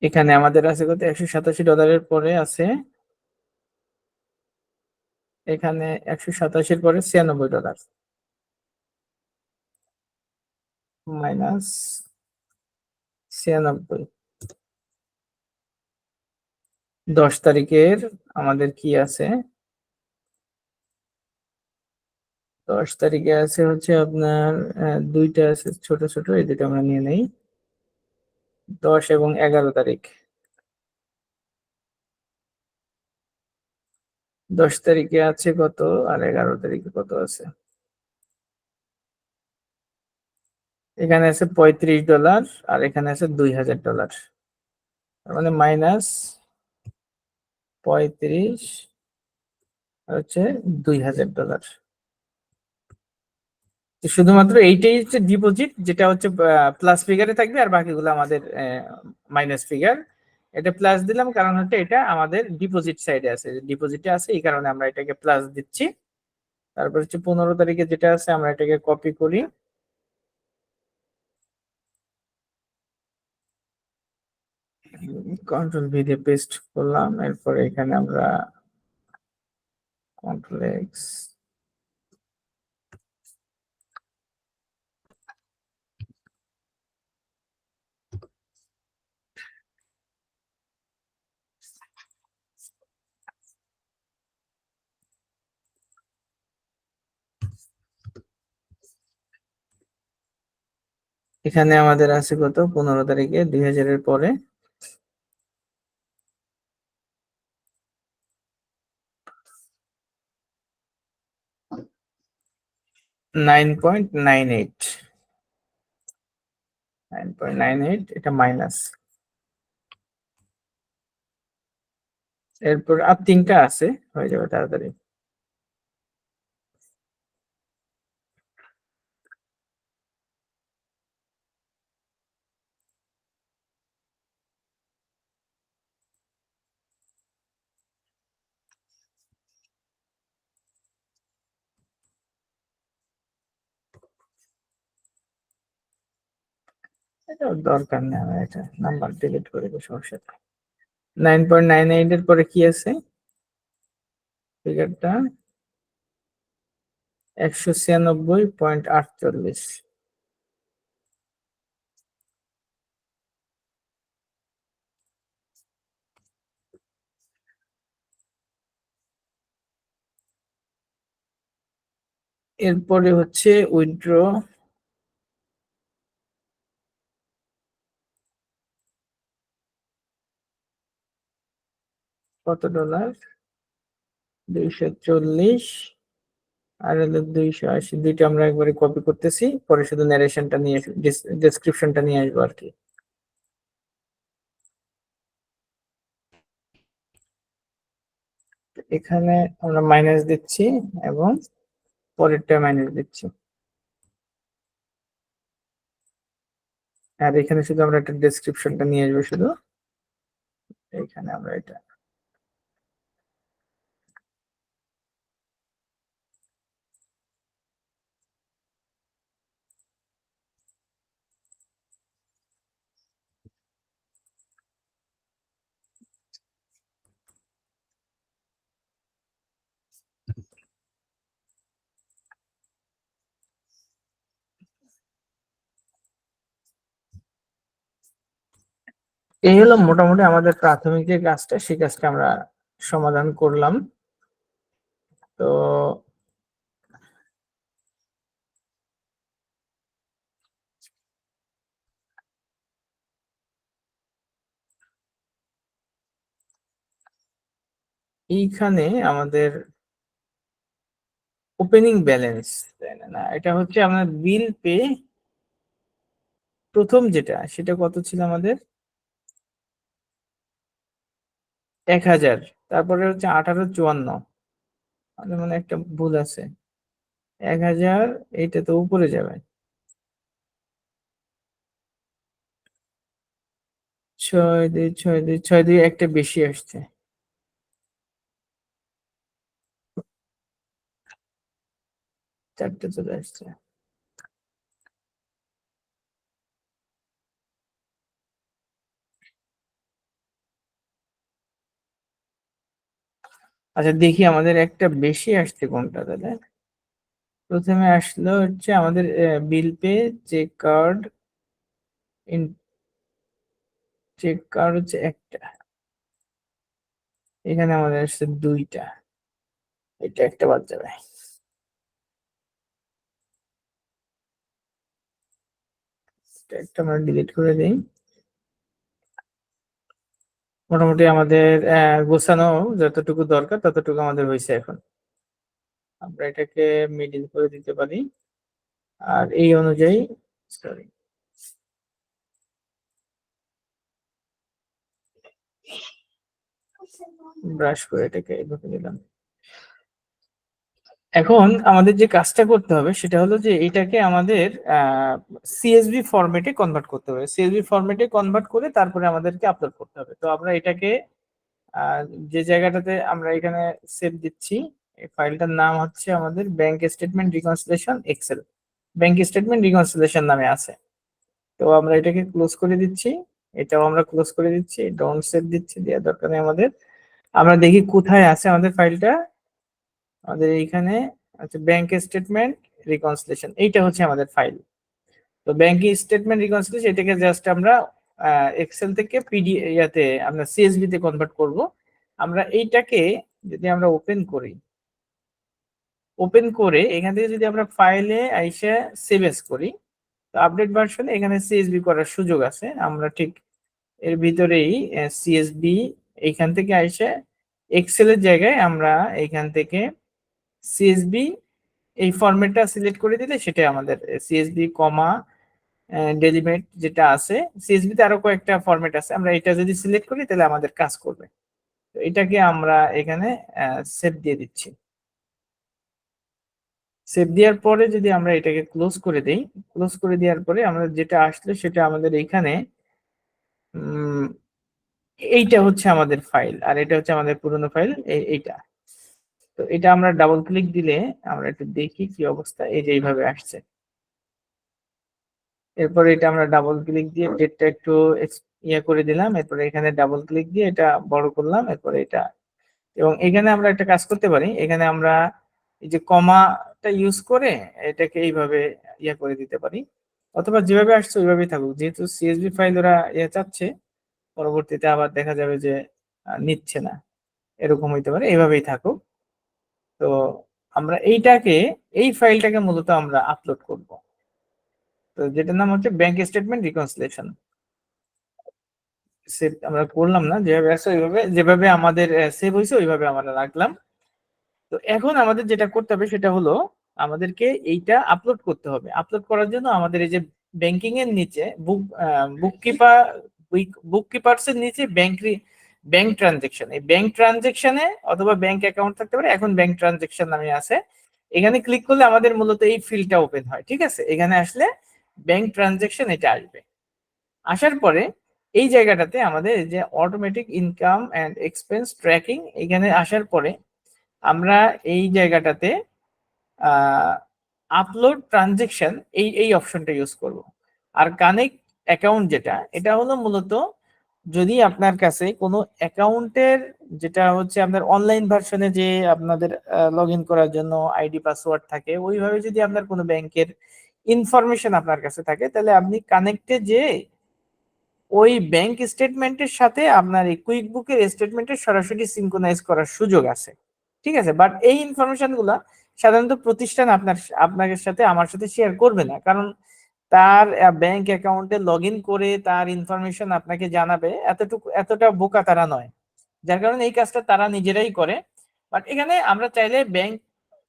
এখানে আমাদের আছে কত, $187 পরে আছে, এখানে 187-এর পরে $96 মাইনাস 96। 10 তারিখের আমাদের কি আছে, 10 তারিখে আছে হচ্ছে আপনার দুইটা আছে ছোট ছোট, এই দুটো আমরা নিয়ে নেই, 10 এবং 11 তারিখ। 10 তারিখে আছে কত, আর 11 তারিখে কত আছে, এখানে আছে $35 আর এখানে আছে $2000, তার মানে মাইনাস 35 আর হচ্ছে $2000। শুধুমাত্র এইটাই হচ্ছে ডিপোজিট, যেটা হচ্ছে প্লাস ফিগারে থাকবে, আর বাকিগুলো আমাদের মাইনাস ফিগার। এটা প্লাস দিলাম কারণ হচ্ছে এটা আমাদের ডিপোজিট সাইডে আছে, ডিপোজিটে আছে, এই কারণে আমরা এটাকে প্লাস দিচ্ছি। তারপর হচ্ছে 15 তারিখে যেটা আছে আমরা এটাকে কপি করি, কন্ট্রোল ভি দিয়ে পেস্ট করলাম, এরপরে এখানে আমরা কন্ট্রোল এক্স, এখানে আমাদের আছে কত, 15 তারিখে 2000-এর পরে 9.98, 9.98, এটা মাইনাস। এরপর আর তিনটা আছে, হয়ে যাবে তাড়াতাড়ি। এটা দরকার নেই, আমি এটা নাম্বার ডিলিট করে দেবো, সমস্যা নেই। 9.98 এর পরে কি আছে, ফিগারটা 196.48। এরপরে হচ্ছে উইথড্র, কত ডলার, 240, আর হলো 280, দুইটা আমরা একবারে কপি করতেছি, পরে শুধু ন্যারেশনটা নিয়ে ডেসক্রিপশনটা নিয়ে আসবো আর কি। এখানে আমরা মাইনাস দিচ্ছি এবং পরেরটা মাইনাস দিচ্ছি, আর এখানে শুধু আমরা একটা ডেসক্রিপশনটা নিয়ে আসবো শুধু। এখানে আমরা এটা এই হলো মোটামুটি আমাদের প্রাথমিক যে কাজটা, সেই কাজটা আমরা সমাধান করলাম। তো এইখানে আমাদের ওপেনিং ব্যালেন্স, তাই না? না, এটা হচ্ছে আমাদের বিল পে প্রথম যেটা, সেটা কত ছিল আমাদের? 1000। তারপরে হচ্ছে 1854, আমাদের মানে একটা ভুল আছে। 1000, এইটা তো উপরে যাবে। 626262, একটা বেশি আসছে। চারটে চলে আসছে। আচ্ছা দেখি আমাদের একটা বেশি আসছে কোনটা তাহলে। প্রথমে আসলো হচ্ছে আমাদের bill pay check card, check card হচ্ছে একটা, এখানে আমাদের আসছে দুইটা, এটা একটা বাদ যাবে। এটা একটা আমরা ডিলিট করে দিই। মোটামুটি আমাদের গোছানো যতটুকু দরকার ততটুকু আমাদের হয়েছে। এখন আমরা এটাকে মিডিল করে দিতে পারি, আর এই অনুযায়ী, সরি, ব্রাশ করে এটাকে এভাবে দিলাম। এখন আমাদের যে কাজটা করতে হবে সেটা হলো যে এটাকে আমাদের সিএসভি ফরম্যাটে কনভার্ট করতে হবে। সিএসভি ফরম্যাটে কনভার্ট করে তারপরে আমাদেরকে আপলোড করতে হবে। তো আমরা এটাকে আহ, যে জায়গাটাতে আমরা এখানে সেভ দিচ্ছি, এই ফাইলটার নাম হচ্ছে আমাদের bank statement reconciliation excel, bank statement reconciliation নামে আছে। তো আমরা এটাকে ক্লোজ করে দিচ্ছি, এটাও আমরা ক্লোজ করে দিচ্ছি, ডোন্ট সেভ দিচ্ছি, দেওয়ার দরকার নেই আমাদের। আমরা দেখি কোথায় আছে আমাদের ফাইলটা। আমাদের এইখানে আচ্ছা, ব্যাংক স্টেটমেন্ট রিকনসিলিয়েশন, এইটা হচ্ছে আমাদের ফাইল। তো ব্যাংক স্টেটমেন্ট রিকনসিলিয়েশন এটাকে জাস্ট আমরা এক্সেল থেকে পিডি ইয়াতে আমরা সিএসভি তে কনভার্ট করব। আমরা এইটাকে যদি আমরা ওপেন করি, ওপেন করে এখান থেকে যদি আমরা ফাইলে আইসা সেভ এস করি, তো আপডেট ভার্সনে এখানে সিএসভি করার সুযোগ আছে। আমরা ঠিক এর ভিতরেই সিএসভি, এইখান থেকে আইসা এক্সেল এর জায়গায় আমরা এইখান থেকে সিএসভি এই ফরম্যাটটা সিলেক্ট করে দিলে সেটা আমাদের সিএসভি কমা ডেলিমেট যেটা আছে। সিএসভি তে আরো কয়েকটা ফরম্যাট আছে, আমরা এটা যদি সিলেক্ট করি তাহলে আমাদের কাজ করবে। তো এটাকে আমরা এখানে সেভ দিয়ে দিচ্ছি। সেভ দেওয়ার পরে যদি আমরা এটাকে ক্লোজ করে দেই, ক্লোজ করে দেওয়ার পরে আমাদের যেটা আসলো সেটা আমাদের এইখানে উম, এইটা হচ্ছে আমাদের ফাইল, আর এটা হচ্ছে আমাদের পুরোনো ফাইল এইটা। তো এটা আমরা ডাবল ক্লিক দিলে আমরা একটু দেখি কি অবস্থা। এই যে এইভাবে আসছে। এরপরে এটা আমরা ডাবল ক্লিক দিয়ে ডেটটা একটু ইয়ে করে দিলাম, এরপরে এখানে ডাবল ক্লিক দিয়ে এটা বড় করলাম, এরপরে এটা। এবং এখানে আমরা একটা কাজ করতে পারি, এখানে আমরা এই যে কমাটা ইউজ করে এটাকে এইভাবে ইয়ে করে দিতে পারি, অথবা যেভাবে আসছে ওইভাবেই থাকুক, যেহেতু সিএসভি ফাইল ওরা ইয়ে চাচ্ছে, পরবর্তীতে আবার দেখা যাবে যে নিচ্ছে না, এরকম হইতে পারে, এইভাবেই থাকুক। তো আমরা এইটাকে, এই ফাইলটাকে মূলত আমরা আপলোড করব। তো যেটার নাম হচ্ছে ব্যাংক স্টেটমেন্ট রিকনসিলিয়েশন। সেভ আমরা করলাম না, যেভাবে আছে ওইভাবে, যেভাবে আমাদের সেভ হয়েছে ওইভাবে আমরা রাখলাম। তো এখন আমাদের যেটা করতে হবে সেটা হলো আমাদেরকে এইটা আপলোড করতে হবে। আপলোড করার জন্য আমাদের এই যে ব্যাংকিং এর নিচে বুককিপার্স এর নিচে ব্যাংক ট্রানজেকশন, এই ব্যাংক ট্রানজেকশনে অথবা ব্যাংক অ্যাকাউন্ট থাকতে পারে, এখন ব্যাংক ট্রানজেকশন নামে আছে। এখানে ক্লিক করলে আমাদের মূলত এই ফিল্ডটা ওপেন হয়। ঠিক আছে, এখানে আসলে ব্যাংক ট্রানজেকশন এটা আসবে। আসার পরে এই জায়গাটাতে আমাদের যে automatic income and expense tracking, এখানে আসার পরে আমরা এই জায়গাটাতে আপলোড ট্রানজেকশন এই অপশনটা ইউজ করব। আর কানেক্ট অ্যাকাউন্ট যেটা, এটা হলো মূলত যদি আপনার কাছে কোনো অ্যাকাউন্টের, যেটা হচ্ছে আপনার অনলাইন ভার্সনে যে আপনাদের লগ ইন করার জন্য আইডি পাসওয়ার্ড থাকে, ওইভাবে যদি আপনার কোনো ব্যাংকের ইনফরমেশন আপনার কাছে থাকে, তাহলে আপনি কানেক্টে যে ওই ব্যাংক স্টেটমেন্টের সাথে আপনার এই কুইক বুকের স্টেটমেন্টের সরাসরি সিনক্রোনাইজ করার সুযোগ আছে। ঠিক আছে, বাট এই ইনফরমেশন গুলা সাধারণত প্রতিষ্ঠান আপনার সাথে আমার সাথে শেয়ার করবে না, কারণ তার ব্যাংক অ্যাকাউন্টে লগ ইন করে তার ইনফরমেশন আপনাকে জানাবে এতটা বোকা তারা নয়, যার কারণে এই কাজটা তারা নিজেরাই করে। বাট এখানে আমরা চাইলে ব্যাংক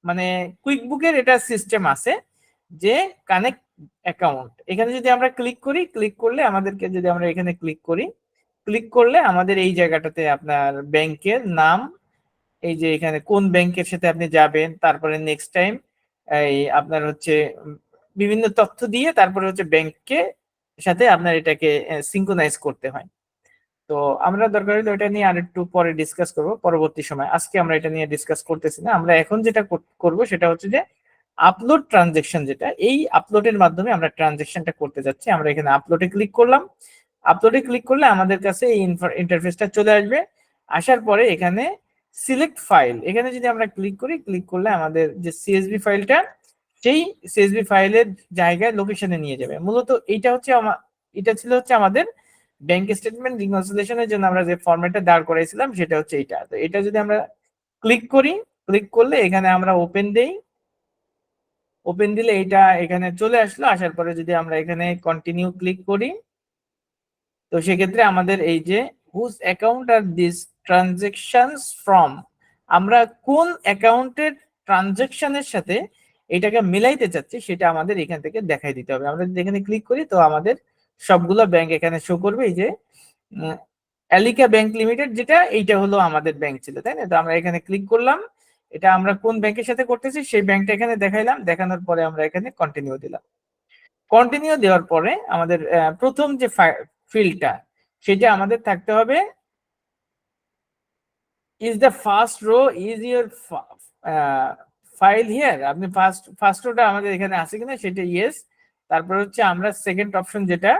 মানে কুইক বুকের এটা সিস্টেম আছে যে কানেক্ট অ্যাকাউন্ট, এখানে যদি আমরা ক্লিক করি, ক্লিক করলে আমাদেরকে, যদি আমরা এখানে ক্লিক করি, ক্লিক করলে আমাদের এই জায়গাটাতে আপনার ব্যাংকের নাম, এই যে এখানে কোন ব্যাংকের সাথে আপনি যাবেন, তারপরে নেক্সট টাইম এই আপনার হচ্ছে বিভিন্ন তথ্য দিয়ে তারপরে হচ্ছে ব্যাংকে সাথে আপনার এটাকে সিঙ্ক্রোনাইজ করতে হয়। তো আমরা দরকার হলে এটা নিয়ে আরেকটু পরে ডিসকাস করব পরবর্তী সময়, আজকে আমরা এটা নিয়ে ডিসকাস করতেছি না। আমরা এখন যেটা করব সেটা হচ্ছে যে আপলোড ট্রানজেকশন, যেটা এই আপলোডের মাধ্যমে আমরা ট্রানজেকশনটা করতে যাচ্ছি। আমরা এখানে আপলোডে ক্লিক করলাম, আপলোডে ক্লিক করলে আমাদের কাছে এই ইন্টারফেসটা চলে আসবে। আসার পরে এখানে সিলেক্ট ফাইল, এখানে যদি আমরা ক্লিক করি, ক্লিক করলে আমাদের যে সিএসভি ফাইলটা, সেই সিএসভি ফাইলের জায়গায় লোকেশনে নিয়ে যাবে। মূলত এটা ছিল হচ্ছে আমাদের ব্যাংক স্টেটমেন্ট রিকনসিলিয়েশনের জন্য আমরা যে ফরম্যাটটা দাঁড় করাইছিলাম সেটা হচ্ছে এইটা। তো এটা যদি আমরা ক্লিক করি, ক্লিক করলে এখানে আমরা ওপেন দেই, ওপেন দিলে এটা এখানে চলে আসলো। আসার পরে যদি আমরা এখানে কন্টিনিউ ক্লিক করি, তো সেক্ষেত্রে আমাদের এই যে whose account are this transactions from, আমরা কোন অ্যাকাউন্টের ট্রানজেকশনের সাথে এটাকে মিলাইতে চাচ্ছি সেটা আমাদের এখান থেকে দেখাই দিতে হবে। আমরা যদি এখানে ক্লিক করি তো আমাদের সবগুলো ব্যাংক এখানে শো করবে। এই যে এলিকা ব্যাংক লিমিটেড, যেটা এইটা হলো আমাদের ব্যাংক ছিল, তাই না? তো আমরা এখানে ক্লিক করলাম, এটা আমরা কোন ব্যাংকের সাথে করতেছি সেই ব্যাংকটা এখানে দেখাইলাম, দেখানোর পরে আমরা এখানে কন্টিনিউ দিলাম। কন্টিনিউ দেওয়ার পরে আমাদের প্রথম যে ফিল্ডটা সেটা আমাদের থাকতে হবে, is the first row is your file here. আপনি ফার্স্ট রোটা আমাদের এখানে আছে কিনা সেটা ইয়েস। তারপর হচ্ছে আমরা সেকেন্ড অপশন যেটা,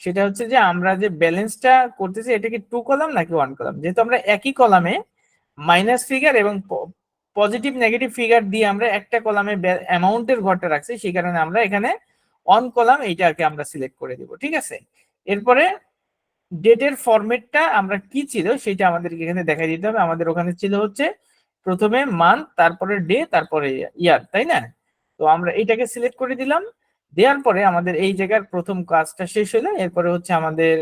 সেটা হচ্ছে যে আমরা যে ব্যালেন্সটা করতেছি এটা কি 2 কলাম নাকি 1 কলাম। যেহেতু আমরা একই কলামে মাইনাস ফিগার এবং পজিটিভ নেগেটিভ ফিগার দিয়ে আমরা একটা কলামে অ্যামাউন্টের ঘরটা রাখছি, সেই কারণে আমরা এখানে অন কলাম এইটাকে আমরা সিলেক্ট করে দিব। ঠিক আছে, এরপরে ডেটের ফরম্যাটটা আমরা কি ছিল সেটা আমাদেরকে এখানে দেখাই দিতে হবে। আমাদের ওখানে ছিল হচ্ছে প্রথমে মান্থ, তারপরে ডে, তারপরে ইয়ার, তাই না? তো আমরা এইটাকে সিলেক্ট করে দিলাম। দেওয়ার পরে আমাদের এই জায়গার প্রথম কাজটা শেষ হলো। এরপরে হচ্ছে আমাদের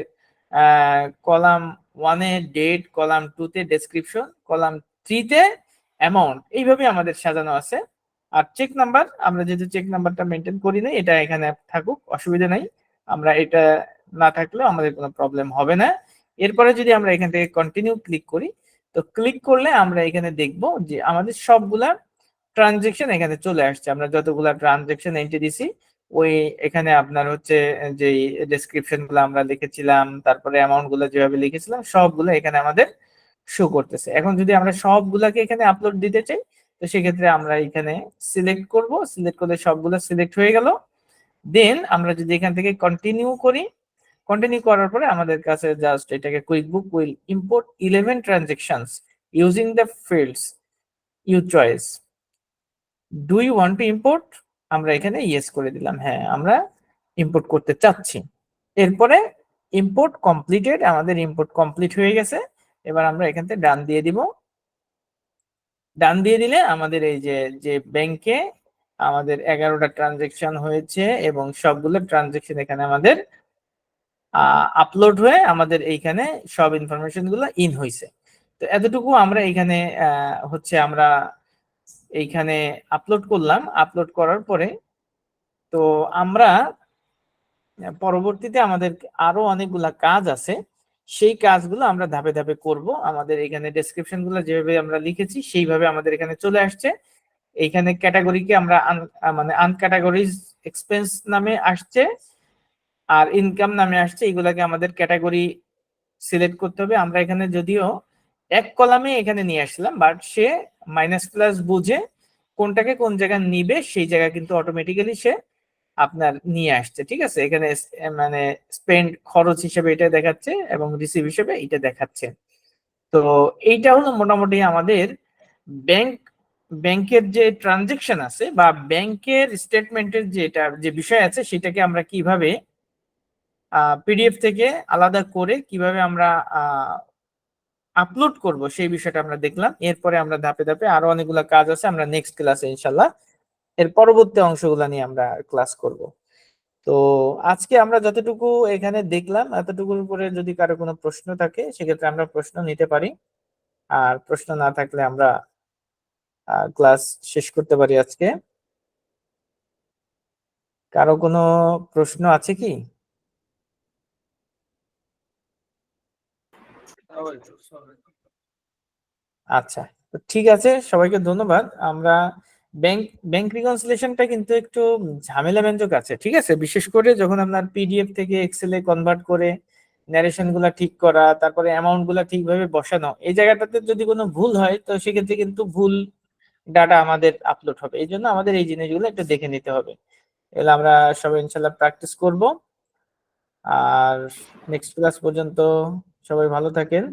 কলাম 1-এ ডেট, কলাম 2-তে ডেসক্রিপশন, কলাম 3-তে অ্যামাউন্ট, এইভাবে আমাদের সাজানো আছে। আর চেক নাম্বার, আমরা যেহেতু চেক নাম্বারটা মেনটেন করি নাই, এটা এখানে থাকুক, অসুবিধা নাই। আমরা এটা না থাকলেও আমাদের কোনো প্রবলেম হবে না। এরপরে যদি আমরা এখান থেকে কন্টিনিউ ক্লিক করি, তো ক্লিক করলে আমরা এখানে দেখব যে আমাদের সবগুলা ট্রানজেকশন এখানে চলে আসছে। আমরা যতগুলা ট্রানজেকশন এন্ট্রি দিছি, ওই এখানে আপনার হচ্ছে যে ডেসক্রিপশন গুলো আমরা লিখেছিলাম, তারপরে অ্যামাউন্ট গুলো যেভাবে লিখেছিলাম সবগুলো এখানে আমাদের শো করতেছে। এখন যদি আমরা সবগুলাকে এখানে আপলোড দিতে চাই, তো সেক্ষেত্রে আমরা এখানে সিলেক্ট করব, সিলেক্ট করলে সবগুলো সিলেক্ট হয়ে গেল। দেন আমরা যদি এখান থেকে কন্টিনিউ করি, কন্টিনিউ করার পরে আমাদের কাছে জাস্ট এটাকে QuickBook will import 11 transactions using the fields you choice, do you want to import. আমরা এখানে ইয়েস করে দিলাম, হ্যাঁ আমরা ইম্পোর্ট করতে চাচ্ছি। এরপরে ইম্পোর্ট কমপ্লিটেড, আমাদের ইম্পোর্ট কমপ্লিট হয়ে গেছে। এবার আমরা এখান থেকে ডান দিয়ে দিব। ডান দিয়ে দিলে আমাদের এই যে যে ব্যাংকে আমাদের 11টা ট্রানজেকশন হয়েছে এবং সবগুলো ট্রানজেকশন এখানে আমাদের আপলোড হয়ে আমাদের এইখানে সব ইনফরমেশন গুলো ইন হয়েছে। তো এতটুকু আমরা এখানে হচ্ছে আমরা এইখানে আপলোড করলাম। আপলোড করার পরে তো আমরা পরবর্তীতে আমাদের আরো অনেকগুলা কাজ আছে, সেই কাজগুলো আমরা ধাপে ধাপে করব। আমাদের এখানে ডেসক্রিপশন গুলো যেভাবে আমরা লিখেছি সেইভাবে আমাদের এখানে চলে আসছে। এইখানে ক্যাটাগরিকে আমরা মানে আনক্যাটাগরিজ এক্সপেন্স নামে আসছে আর ইনকাম নামে আসছে। এগুলাকে আমাদের ক্যাটাগরি সিলেক্ট করতে হবে। আমরা এখানে যদিও এক কলামে এখানে নিয়ে আসলাম, বাট সে মাইনাস প্লাস বুঝে কোনটাকে কোন জায়গায় নিবে সেই জায়গা কিন্তু অটোমেটিক্যালি সে আপনার নিয়ে আসছে। ঠিক আছে, এখানে মানে স্পেন্ড খরচ হিসেবে এটা দেখাচ্ছে এবং রিসিভ হিসেবে এটা দেখাচ্ছে। তো এইটা হলো মোটামুটি আমাদের ব্যাংকের যে ট্রানজেকশন আছে বা ব্যাংকের স্টেটমেন্টের যেটা যে বিষয় আছে সেটাকে আমরা কিভাবে পিডিএফ থেকে আলাদা করে কিভাবে আমরা আপলোড করব সেই বিষয়টা আমরা দেখলাম। এরপরে আমরা ধাপে ধাপে আরো অনেকগুলো কাজ আছে, আমরা নেক্সট ক্লাসে ইনশাল্লাহ এর পরবর্তী অংশগুলো নিয়ে আমরা ক্লাস করব। তো আজকে আমরা যতটুকু এখানে দেখলাম এতটুকুর উপরে যদি কারো কোনো প্রশ্ন থাকে সেক্ষেত্রে আমরা প্রশ্ন নিতে পারি, আর প্রশ্ন না থাকলে আমরা ক্লাস শেষ করতে পারি আজকে। কারো কোনো প্রশ্ন আছে কি? আচ্ছা, তো ঠিক আছে, সবাইকে ধন্যবাদ। আমরা ব্যাংক ব্যাংক রিকনসিলিয়েশনটা কিন্তু একটু ঝামেলা ব্যঞ্জক আছে, ঠিক আছে, বিশেষ করে যখন আপনার পিডিএফ থেকে এক্সেলে কনভার্ট করে ন্যারেশন গুলা ঠিক করা, তারপরে অ্যামাউন্ট গুলা ঠিকভাবে বসানো, এই জায়গাটাতে যদি কোনো ভুল হয় তো সেক্ষেত্রে কিন্তু ভুল ডাটা আমাদের আপলোড হবে। এই জন্য আমাদের এই জিনিসগুলো একটু দেখে নিতে হবে। এগুলো আমরা সবাই ইনশাল্লাহ প্র্যাকটিস করব। আর নেক্সট ক্লাস পর্যন্ত সবাই ভালো থাকেন।